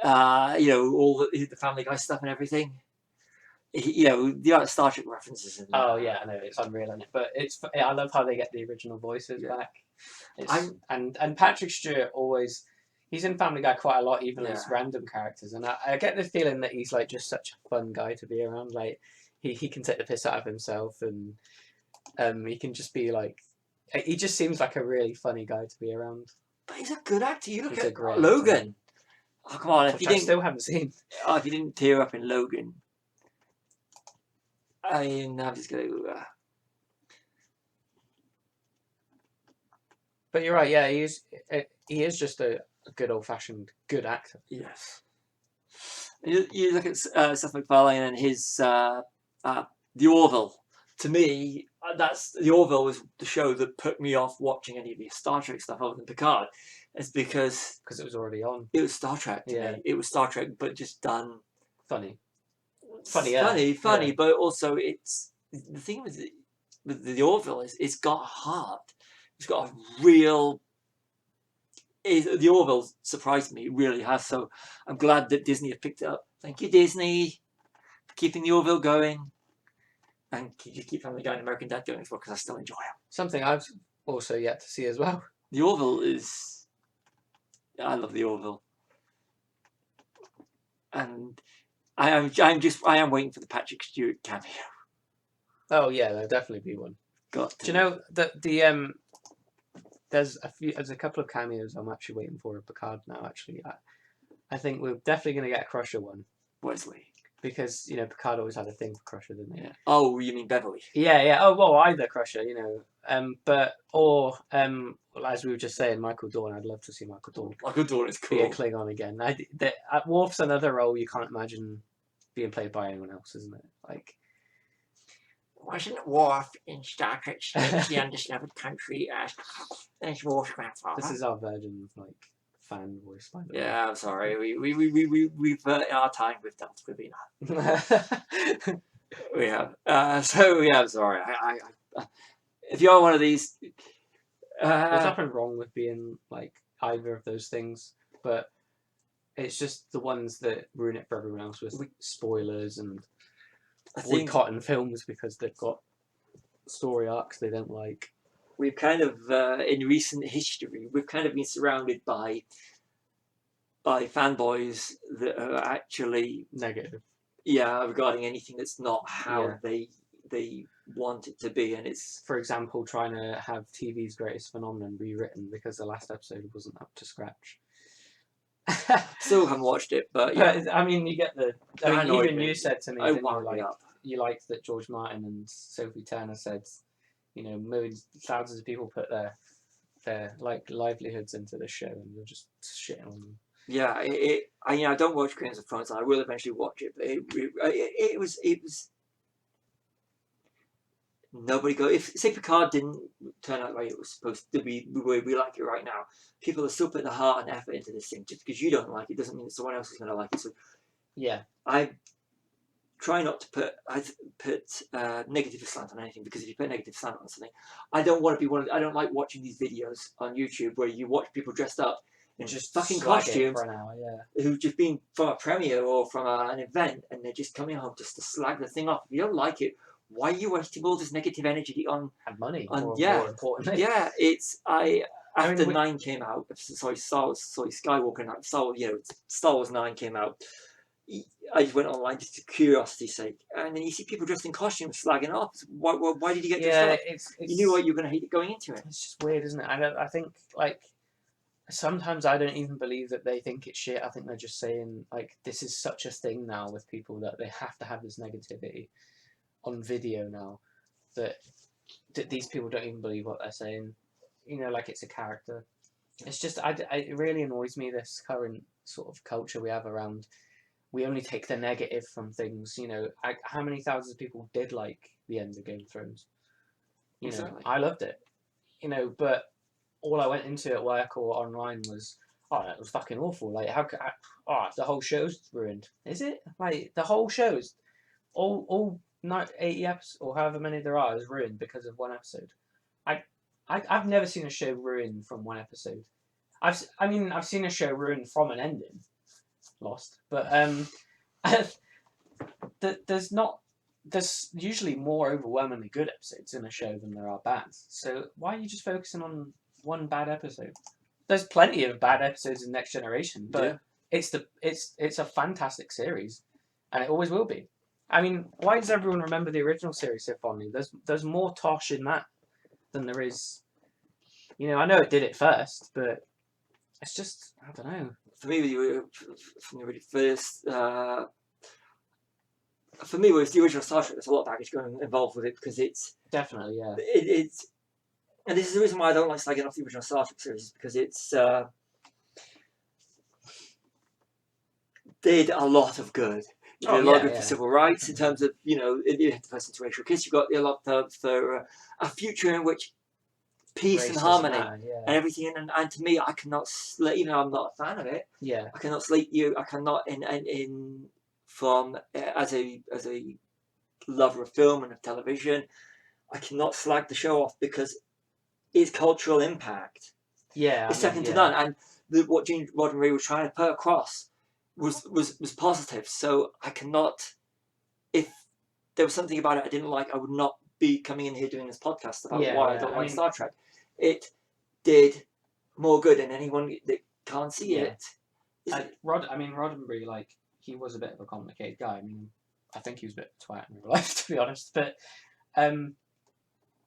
all the Family Guy stuff and everything. The Star Trek references. Oh yeah, I know it's unreal, isn't it? But I love how they get the original voices back. And Patrick Stewart he's in Family Guy quite a lot, even as random characters, and I get the feeling that he's like just such a fun guy to be around. Like he can take the piss out of himself, and he can just be like. He just seems like a really funny guy to be around. But he's a good actor. You look at Logan. Oh, come on. Which I still haven't seen. Oh, if you didn't tear up in Logan. I mean, I'm just going to... But you're right, yeah. He is just a good old-fashioned good actor. Yes. You look at Seth MacFarlane and his... The Orville. To me... The Orville was the show that put me off watching any of the Star Trek stuff other than Picard. It's because it was already on. It was Star Trek to me. It was Star Trek, but just done funny, but also it's the thing with the Orville is it's got heart. It's got a real. The Orville surprised me. It really has. So I'm glad that Disney have picked it up. Thank you, Disney, for keeping the Orville going. And you keep Family Guy and American Dad going as well because I still enjoy them. Something I've also yet to see as well. The Orville is... I love the Orville. And I am waiting for the Patrick Stewart cameo. Oh yeah, there'll definitely be one. Do you know that there's a couple of cameos I'm actually waiting for in Picard now, actually. I think we're definitely going to get a Crusher one. Wesley. Because, Picard always had a thing for Crusher, didn't he? Yeah. Oh, you mean Beverly? Yeah. Oh, well, either Crusher, as we were just saying, Michael Dorn. I'd love to see Michael Dorn. Michael Dorn is cool. Be a Klingon again. Worf's another role you can't imagine being played by anyone else, isn't it? Like, wasn't Worf in Star Trek VI, The Undiscovered Country as Worf's grandfather? This is our version of fan voice. Yeah, I'm sorry. We've in our time we've dealt with that. We have. I'm sorry. I if you are one of these, there's nothing wrong with being like either of those things, but it's just the ones that ruin it for everyone else with spoilers and boycotting films because they've got story arcs they don't like. We've kind of, in recent history, we've kind of been surrounded by fanboys that are actually negative. Yeah, regarding anything that's not how they want it to be, and it's For example, trying to have TV's greatest phenomenon rewritten because the last episode wasn't up to scratch. still haven't watched it, but yeah, But I mean, you get the. I That mean, annoyed even me. you said to me, I didn't wound you, me like up. you liked that George Martin and Sophie Turner said, you know, millions, thousands of people put their like livelihoods into this show, and you're just shitting on them. Yeah, I don't watch Games of Thrones, and I will eventually watch it. But it was nobody go. If say Picard didn't turn out the way it was supposed to be, the way we like it right now, people are still putting the heart and effort into this thing. Just because you don't like it doesn't mean that someone else is going to like it. So Yeah, I try not to put negative slant on anything, because if you put negative slant on something, I don't want to be one of. I don't like watching these videos on YouTube where you watch people dressed up in just fucking slag it costumes for an hour. Yeah, who've just been from a premiere or from an event, and they're just coming home just to slag the thing off. If you don't like it, why are you wasting all this negative energy on? and money. More Importantly. Yeah, after mean, 9 came out. Sorry, Skywalker. Star Wars 9 came out. I just went online just to curiosity's sake, and then you see people dressed in costumes slagging off. Why did you get dressed yeah, up? it's You knew what you were going to hate going into it. It's just weird, isn't it? I think like sometimes I don't even believe that they think it's shit. I think they're just saying like this is such a thing now with people that they have to have this negativity on video now that these people don't even believe what they're saying. You know, like it's a character. It's just it really annoys me, this current sort of culture we have around. We only take the negative from things. You know, how many thousands of people did like the end of Game of Thrones? You know, Exactly. I loved it. You know, but all I went into at work or online was, oh, that was fucking awful. Like, the whole show's ruined. Is it? Like, the whole show's all 80 episodes or however many there are is ruined because of one episode. I've never seen a show ruined from one episode. I've seen a show ruined from an ending, Lost, but there's usually more overwhelmingly good episodes in a show than there are bad. So why are you just focusing on one bad episode? There's plenty of bad episodes in Next Generation, but it's a fantastic series, and it always will be. I mean, why does everyone remember the original series so fondly? There's more tosh in that than there is. You know, I know it did it first, but it's just I don't know. For me, from the really first. For me, with the original Star Trek, there's a lot of baggage involved with it, because it's Definitely, yeah. It's and this is the reason why I don't like slagging off the original Star Trek series, because it's did a lot of good. It did a lot of good for civil rights, in terms of, you know, the first interracial kiss. You've got a lot for a future in which peace and harmony and everything. And to me, I cannot even though I'm not a fan of it. Yeah. I cannot slate you. I cannot in from as a lover of film and of television. I cannot slag the show off, because its cultural impact is second to none. And what Gene Roddenberry was trying to put across was positive. So I cannot, if there was something about it I didn't like, I would not be coming in here doing this podcast about why I don't like Star Trek. It did more good, and anyone that can't see it. Roddenberry, like, he was a bit of a complicated guy. I mean, I think he was a bit of a twat in real life, to be honest. But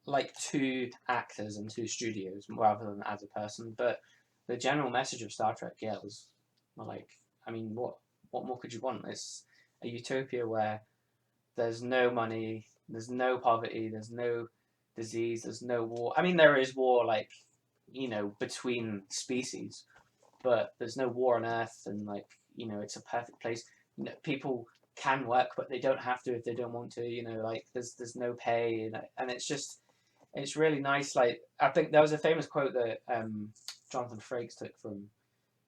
like, to actors and to studios rather than as a person. But the general message of Star Trek, was like, I mean, what more could you want? It's a utopia where there's no money, there's no poverty, there's no disease, there's no war. I mean, there is war, like, you know, between species, but there's no war on Earth, and, like, you know, it's a perfect place. You know, people can work, but they don't have to if they don't want to. You know, like, there's no pay, and it's just, it's really nice. Like, I think there was a famous quote that Jonathan Frakes took from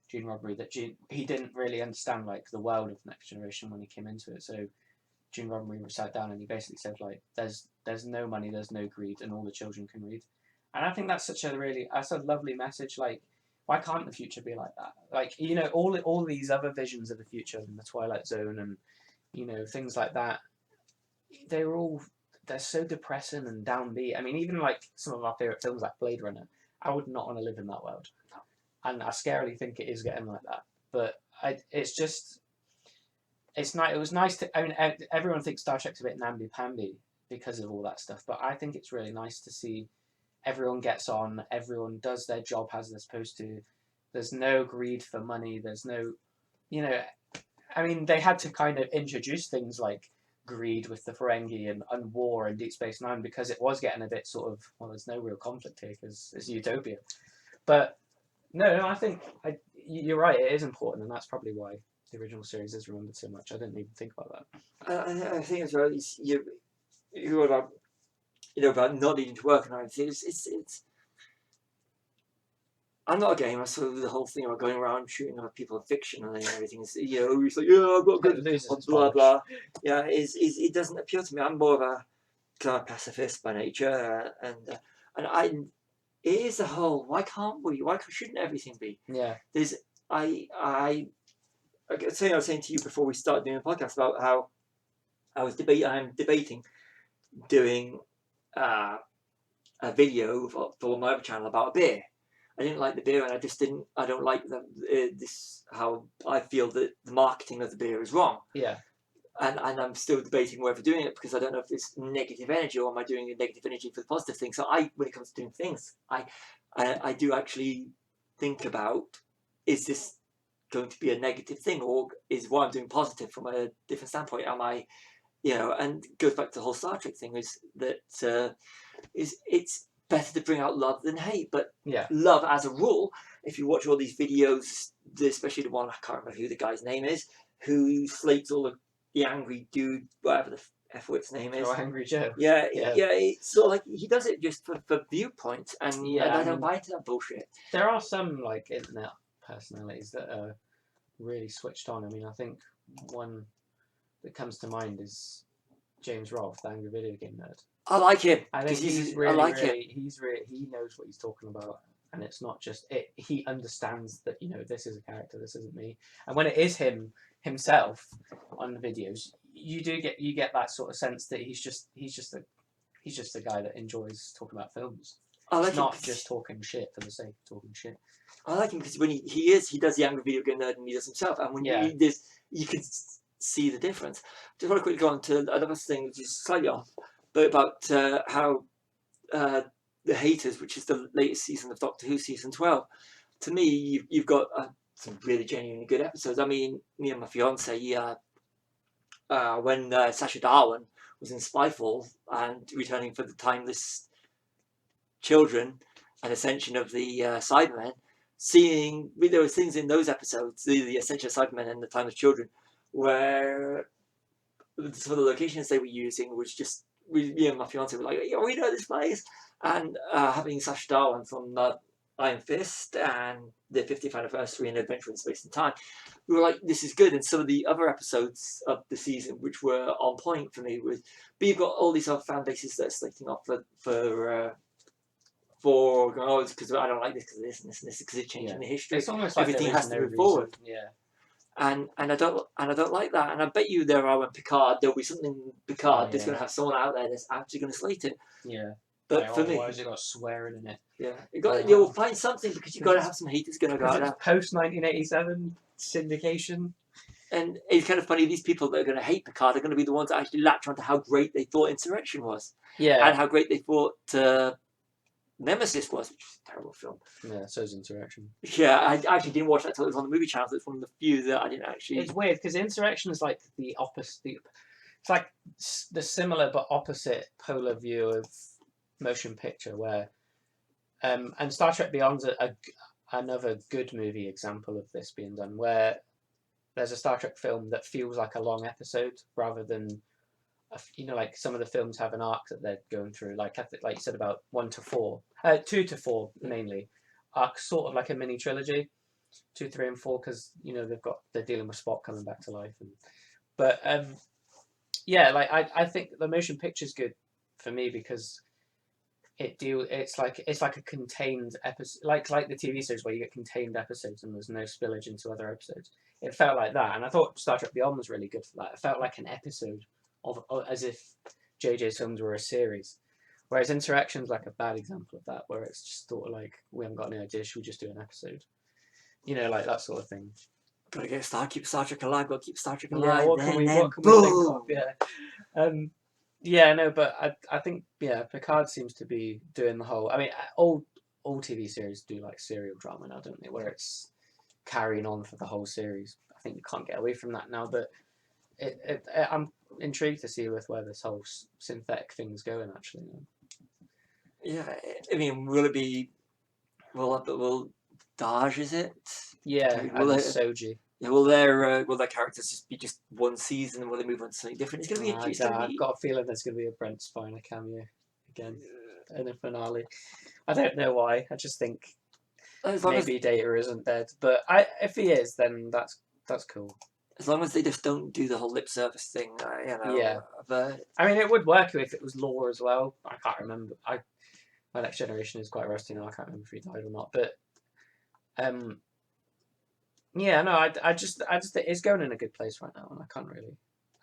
Gene Roddenberry, that he didn't really understand, like, the world of Next Generation when he came into it. So Gene Roddenberry sat down and he basically said, like, there's no money, there's no greed, and all the children can read. And I think that's that's a lovely message. Like, why can't the future be like that? Like, you know, all these other visions of the future, and the Twilight Zone, and, you know, things like that, they're so depressing and downbeat. I mean, even, like, some of our favourite films, like Blade Runner, I would not want to live in that world. And I scarily think it is getting like that. But it's just, it's nice. It was nice to, I mean, everyone thinks Star Trek's a bit namby-pamby, because of all that stuff. But I think it's really nice to see everyone gets on, everyone does their job as they're supposed to. There's no greed for money. There's no, you know, I mean, they had to kind of introduce things like greed with the Ferengi and war in Deep Space Nine because it was getting a bit sort of, well, there's no real conflict here because it's utopia. But no, I think you're right. It is important, and that's probably why the original series is remembered so much. I didn't even think about that. I think as well. You're about about not needing to work and everything. It's I'm not a gamer, so the whole thing about going around shooting other people in fiction and everything is, it's like, yeah, I've got good, blah, blah. Yeah, it doesn't appeal to me. I'm more of a kind of pacifist by nature, and it is the whole, why can't we? Why shouldn't everything be? Yeah. I was saying to you before we started doing the podcast about how I'm debating doing a video for my other channel about a beer. I didn't like the beer, and I don't like how I feel that the marketing of the beer is wrong. Yeah. And I'm still debating whether doing it because I don't know if it's negative energy or am I doing a negative energy for the positive thing. So when it comes to doing things, I do actually think about, is this going to be a negative thing, or is what I'm doing positive from a different standpoint? Am I, and it goes back to the whole Star Trek thing, is that it's better to bring out love than hate, but love as a rule, if you watch all these videos, especially the one, I can't remember who the guy's name is, who slates all the angry dude, whatever the F word's name is. Oh, Angry Joe. Yeah, it's sort of like he does it just for viewpoint, and I don't buy into that bullshit. There are some like internet personalities that are really switched on. I mean, I think one that comes to mind is James Rolfe, the Angry Video Game Nerd. I like him. I think he's really, he knows what he's talking about, and it's not just it. He understands that this is a character, this isn't me. And when it is himself on the videos, you get that sort of sense that he's just a guy that enjoys talking about films. He's not just talking shit for the sake of talking shit. I like him because when he does the Angry Video Game Nerd and he does himself, and when you can see the difference. Just want to quickly go on to another thing, which is slightly off, but about how the Haters, which is the latest season of Doctor Who, season 12, to me, you've got some really genuinely good episodes. I mean, me and my fiance, when Sacha Darwin was in Spyfall and returning for the Timeless Children and Ascension of the Cybermen, there were things in those episodes, the Ascension of Cybermen and the Timeless Children, where some of the locations they were using was just, me and my fiance were like, we know this place. And having Sacha Darwin from Iron Fist and the 50th anniversary and Adventure in Space and Time, we were like, this is good. And some of the other episodes of the season, which were on point for me, but you've got all these other fan bases that are slating off for because I don't like this because of this and this and this because it's changing the history. It's almost like everything has to move forward. Yeah. And I don't like that. And I bet you there'll be something in Picard that's going to have someone out there that's actually going to slate it. Yeah. But for me, why has it got swearing in it? Yeah, you'll find something because you've got to have some haters going to go out there. Post 1987 syndication. And it's kind of funny, these people that are going to hate Picard are going to be the ones that actually latch onto how great they thought Insurrection was. Yeah. And how great they thought Nemesis was, which is a terrible film. Yeah, so is Insurrection. Yeah, I actually didn't watch that until it was on the movie channel, so it's one of the few that I didn't actually... It's weird, because Insurrection is like the opposite... It's like the similar but opposite polar view of motion picture, where... and Star Trek Beyond's another good movie example of this being done, where there's a Star Trek film that feels like a long episode, rather than... like some of the films have an arc that they're going through, like you said about 1 to 4, 2 to 4 mainly, arc sort of like a mini trilogy, 2, 3, and 4, because they're dealing with Spock coming back to life, I think the motion picture's good for me because it's like a contained episode, like the TV series where you get contained episodes and there's no spillage into other episodes. It felt like that, and I thought Star Trek Beyond was really good for that. It felt like an episode. As if JJ's films were a series, whereas Insurrection's like a bad example of that, where it's just sort of like, we haven't got any idea, should we just do an episode? Like that sort of thing. Gotta keep Star Trek alive. Gotta keep Star Trek alive. Yeah, what can we think of? Yeah. Yeah, no, but I think Picard seems to be doing the whole. I mean, all TV series do like serial drama now, don't they? Where it's carrying on for the whole series. I think you can't get away from that now. But I'm intrigued to see with where this whole synthetic thing's going. Actually, Yeah, I mean, will it be? Will Daj, is it? yeah, Will and they, Soji. yeah, will their characters just be just one season, and will they move on to something different? It's gonna be. It's gonna I've be. got a feeling there's going to be a Brent Spiner cameo again in the finale. I don't know why. I just think As long as maybe Data isn't dead, but if he is, then that's cool. as long as they just don't do the whole lip service thing, you know. Yeah. But I mean, it would work if it was Law as well. I can't remember. My Next Generation is quite rusty now. I can't remember if he died or not. But yeah, no, I just think it's going in a good place right now, and I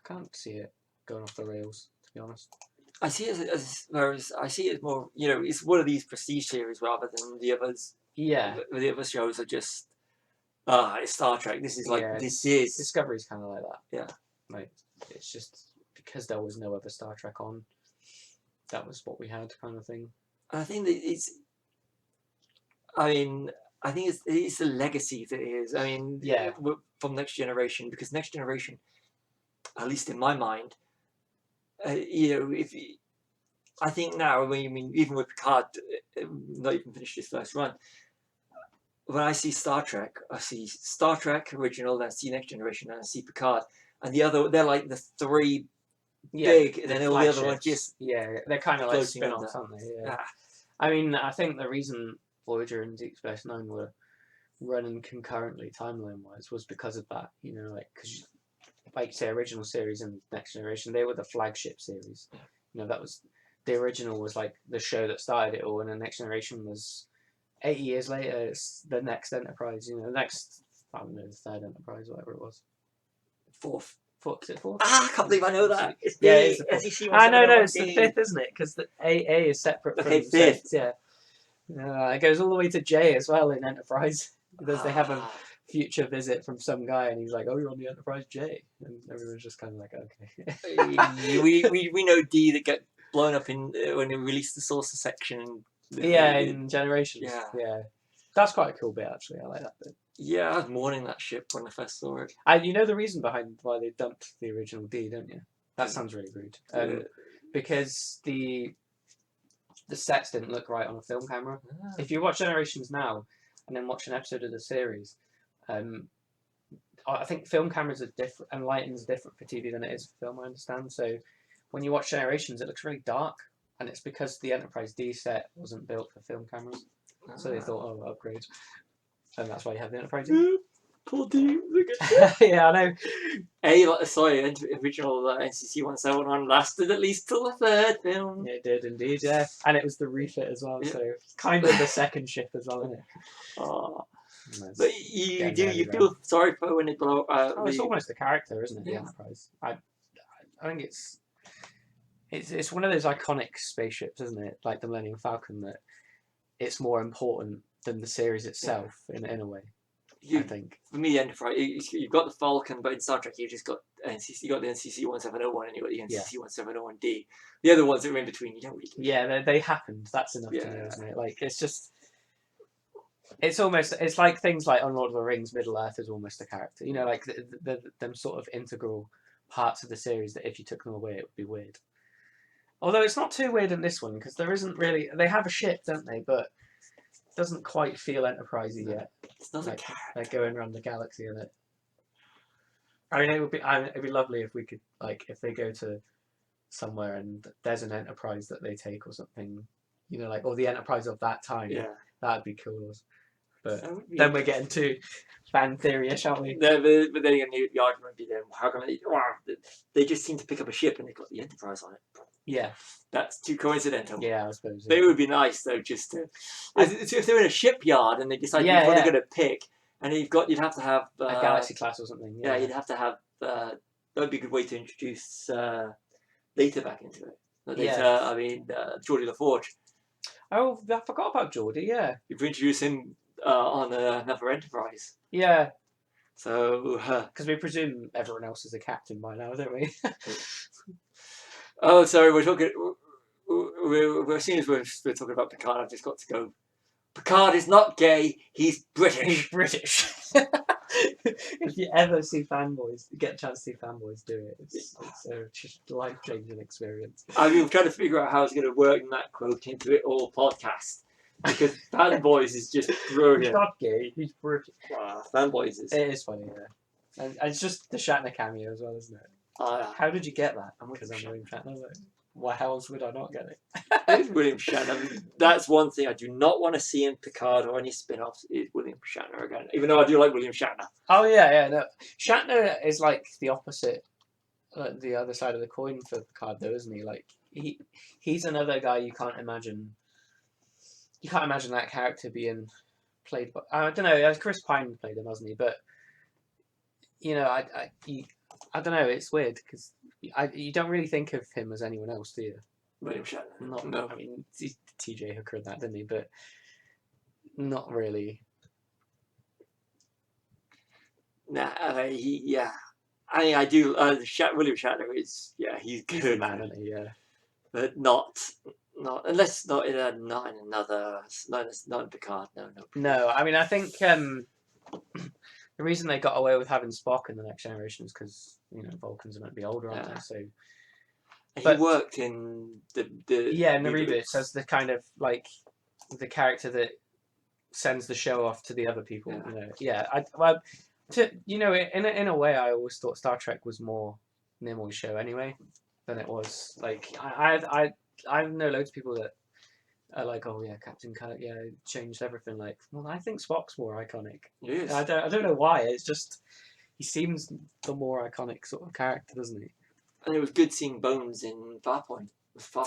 can't see it going off the rails, to be honest. I see it whereas I see it more. You know, it's one of these prestige series rather than the others. Yeah, The other shows are just it's Star Trek. This is like yeah. this is Discovery's kind of like that. yeah. Like it's just because there was no other Star Trek on. That was what we had, kind of thing. I think that it's. I mean, I think it's the legacy that it is. I mean, Yeah. From Next Generation, because Next Generation, at least in my mind, you know, I think now, I mean, even with Picard, not even finished his first run, when I see Star Trek, I see Star Trek original, then I see Next Generation, then I see Picard, and the other, they're like the three big, and then all the other ones just they're kind of like floating spin-offs, under. aren't they? Yeah. Ah, I mean, I think the reason Voyager and Deep Space Nine were running concurrently timeline-wise was because of that. You know, like because like say original series and Next Generation, they were the flagship series. You know, that was the original was like the show that started it all, and the Next Generation was 8 years later. It's the next Enterprise. You know, the next I don't know, the third Enterprise, whatever it was. fourth. Fourth, is it fourth? I can't believe I know that. It's Yeah, the it's the fourth. SEC I know, no, 1701 it's the D. fifth, isn't it? Because the A is separate Okay, from fifth. yeah. It goes all the way to J as well in Enterprise. Because they have a future visit from some guy, and he's like, "Oh, you're on the Enterprise J," and everyone's just kind of like, "Okay." we know D that get blown up in when they released the saucer section. Yeah, in Generations. Yeah. Yeah, that's quite a cool bit actually. I like that bit. Yeah, I was mourning that ship when I first saw it. And you know the reason behind why they dumped the original D, don't you? That sounds really rude. Because the sets didn't look right on a film camera. If you watch Generations now and then watch an episode of the series, I think film cameras are different and lighting's different for TV than it is for film. I understand. So when you watch Generations, it looks really dark, and it's because the Enterprise D set wasn't built for film cameras. So they thought, oh, upgrade, and that's why you have the Enterprise D. Poor D, look at Yeah, I know. Original NCC 171 lasted at least till the third film. It did indeed, yeah, and it was the refit as well. Yeah. So kind of the second ship as well, isn't it? Oh. Nice. But you feel sorry for when they blow. It's almost the character, isn't it? Yeah. The Enterprise. I think it's one of those iconic spaceships, isn't it? Like the Millennium Falcon, that it's more important than the series itself in a way. I think. For me, Enterprise, you've got the Falcon, but in Star Trek, you just got NCC. You got the NCC 1701, and you got the NCC 1701D. The other ones that are in between, you don't really. Yeah, they happened. That's enough to know, isn't it? Like it's just. It's like things like on Lord of the Rings, Middle Earth is almost a character. You know, like them sort of integral parts of the series that if you took them away, it would be weird. Although it's not too weird in this one because there isn't really. They have a ship, don't they? But it doesn't quite feel Enterprisey yet. It's not like, a character. They're going around the galaxy in it. I mean, it'd be lovely if we could if they go to somewhere and there's an Enterprise that they take or something. You know, or the Enterprise of that time. Yeah, that'd be cool. But then we're getting too fan theory-ish, aren't we? But then again, the argument would be then, how come they just seem to pick up a ship and they've got the Enterprise on it? Yeah. That's too coincidental. Yeah, I suppose. They would be nice though, just to. If they're in a shipyard and they decide what they're going to pick, and you'd have to have a Galaxy class or something. Yeah, you'd have to have. That would be a good way to introduce Data back into it. I mean, Geordie LaForge. Oh, I forgot about Geordie. Yeah. You've introduced him on another Enterprise. Yeah. So. Because we presume everyone else is a captain by now, don't we? Oh, sorry, we're talking. As soon as we're talking about Picard, I've just got to go. Picard is not gay. He's British. He's British. If you ever see fanboys, get a chance to see fanboys do it, it's a just life-changing experience. I mean, I'm trying to figure out how I was going to work that quote into it all podcast. Because fanboys is just brilliant. He's not gay, he's British. Wow, fanboys is. It is funny, yeah. And it's just the Shatner cameo as well, isn't it? How did you get that? Because I'm William Shatner. Like, why else would I not get it? It's William Shatner. I mean, that's one thing I do not want to see in Picard or any spin-offs is William Shatner again. Even though I do like William Shatner. Oh yeah. No. Shatner is like the opposite, the other side of the coin for Picard, though, isn't he? Like he's another guy you can't imagine. You can't imagine that character being played by. I don't know. Chris Pine played him, hasn't he? But you know, I don't know. It's weird because you don't really think of him as anyone else, do you? William Shatner. No. I mean, T.J. Hooker and that, didn't he? But not really. Nah, yeah. I mean, I do. William Shatner is, he's good. He's a man, isn't he? Yeah. But not unless not in Picard. No. No, I mean, I think the reason they got away with having Spock in the Next Generation is because Vulcans are meant to be older, aren't they? So he worked in the in the reboots as the kind of like the character that sends the show off to the other people. In a way, I always thought Star Trek was more Nimoy's show anyway than it was. Like I know loads of people that are like, oh yeah, Captain Kirk, changed everything. Like, well, I think Spock's more iconic. Yes. I don't know why. It's just he seems the more iconic sort of character, doesn't he? And it was good seeing Bones in Farpoint.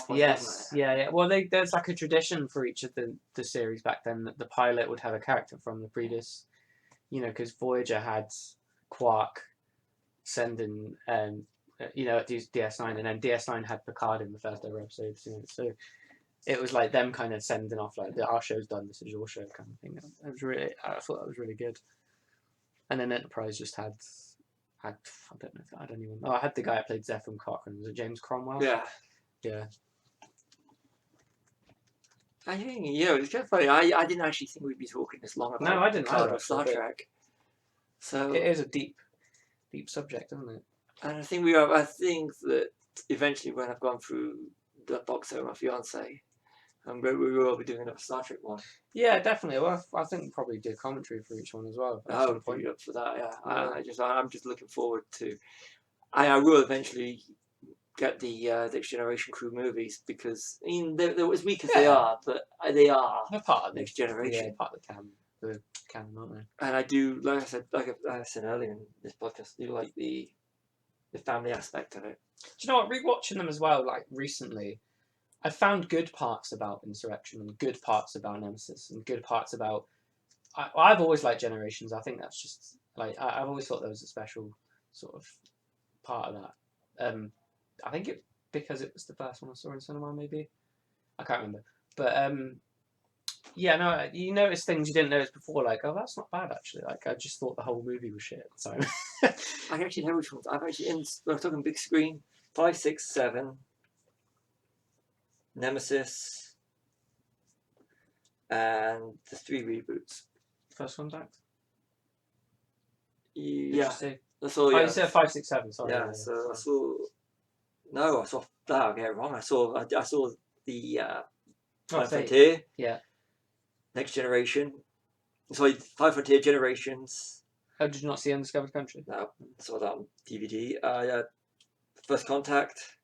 Yes, yeah. Well, there's like a tradition for each of the series back then that the pilot would have a character from the previous, because Voyager had Quark sending, at DS9, and then DS9 had Picard in the first ever episode. So it was like them kind of sending off like our show's done, this is your show kind of thing. I thought that was really good. And then Enterprise just had I don't know if I had anyone. Oh, I had the guy that played Zephyr Cochrane. Was it James Cromwell? Yeah. I think it's kind of funny. I didn't actually think we'd be talking this long about. No, I didn't either. Star Trek. So it is a deep subject, isn't it? And I think that eventually, when I've gone through the box set with my fiance, we will be doing another Star Trek one. Yeah, definitely. Well, I think we'll probably do commentary for each one as well. I would be up for that. Yeah, I'm just looking forward to. I will eventually get the Next Generation crew movies because they're as weak as they are, but they're part of Next Generation. Yeah, part of the canon, aren't they? And I do, like I said earlier in this podcast, I do like the family aspect of it. Do you know what? Rewatching them as well, like recently, I found good parts about Insurrection and good parts about Nemesis and good parts about. I've always liked Generations. I think that's just like I've always thought there was a special sort of part of that. I think because it was the first one I saw in cinema, maybe. I can't remember, but you notice things you didn't notice before, like, oh, that's not bad actually. Like, I just thought the whole movie was shit at the time. I actually know which ones. I'm talking big screen. 5, 6, 7. Nemesis. And the 3 reboots. First Contact. Yeah, that's all. Oh, you said 5, 6, 7. Sorry. Yeah, so I saw. No, I saw that. I'll get it wrong. I saw the Five Frontier. Yeah. Next Generation. Sorry, Five Frontier Generations. Oh, did you not see Undiscovered Country? No, I saw that on DVD. First Contact,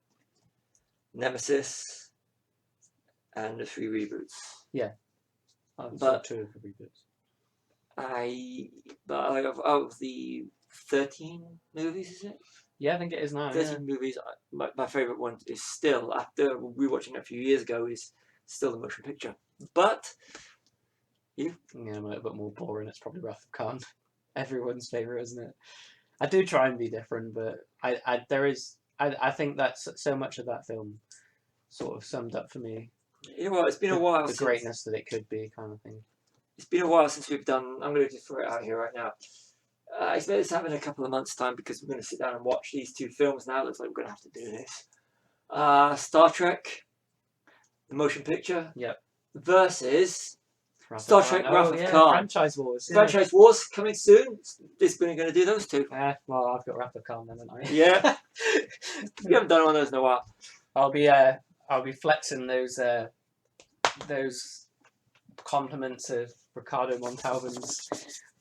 Nemesis, and the 3 reboots. Yeah. But 2 of the reboots. Out of the 13 movies, is it? Yeah, I think it is now. 13 movies. My favourite one is still, after rewatching it a few years ago, is still the motion picture. But you? Yeah, I'm a little bit more boring. It's probably Wrath of Khan. Everyone's favourite, isn't it? I do try and be different, but I think that's so much of that film sort of summed up for me. You know what? It's been a while. The greatness that it could be, kind of thing. It's been a while since we've done. I'm going to just throw it out here right now. I expect this to happen in a couple of months' time because we're going to sit down and watch these 2 films now. It looks like we're going to have to do this. Star Trek, the motion picture. Yep. Versus Wrath of Star Khan. Trek Oh, Wrath of yeah, Khan. Franchise Wars. Yeah. Franchise Wars coming soon. Discipline going to do those two. Well, I've got Wrath of Khan, haven't I? Yeah. We haven't done one of those in a while. I'll be flexing those compliments of Ricardo Montalban's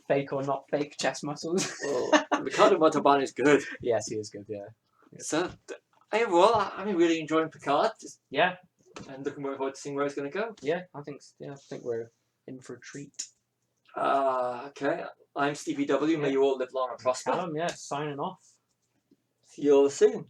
fake or not fake chest muscles. Well, Ricardo Montalban is good. Yes, he is good. Yeah. So, overall, I'm really enjoying Picard. Yeah. And looking forward to seeing where it's going to go. Yeah, I think we're in for a treat. Okay. I'm Stevie W. May you all live long and prosper. Callum, yeah, signing off. See you all soon.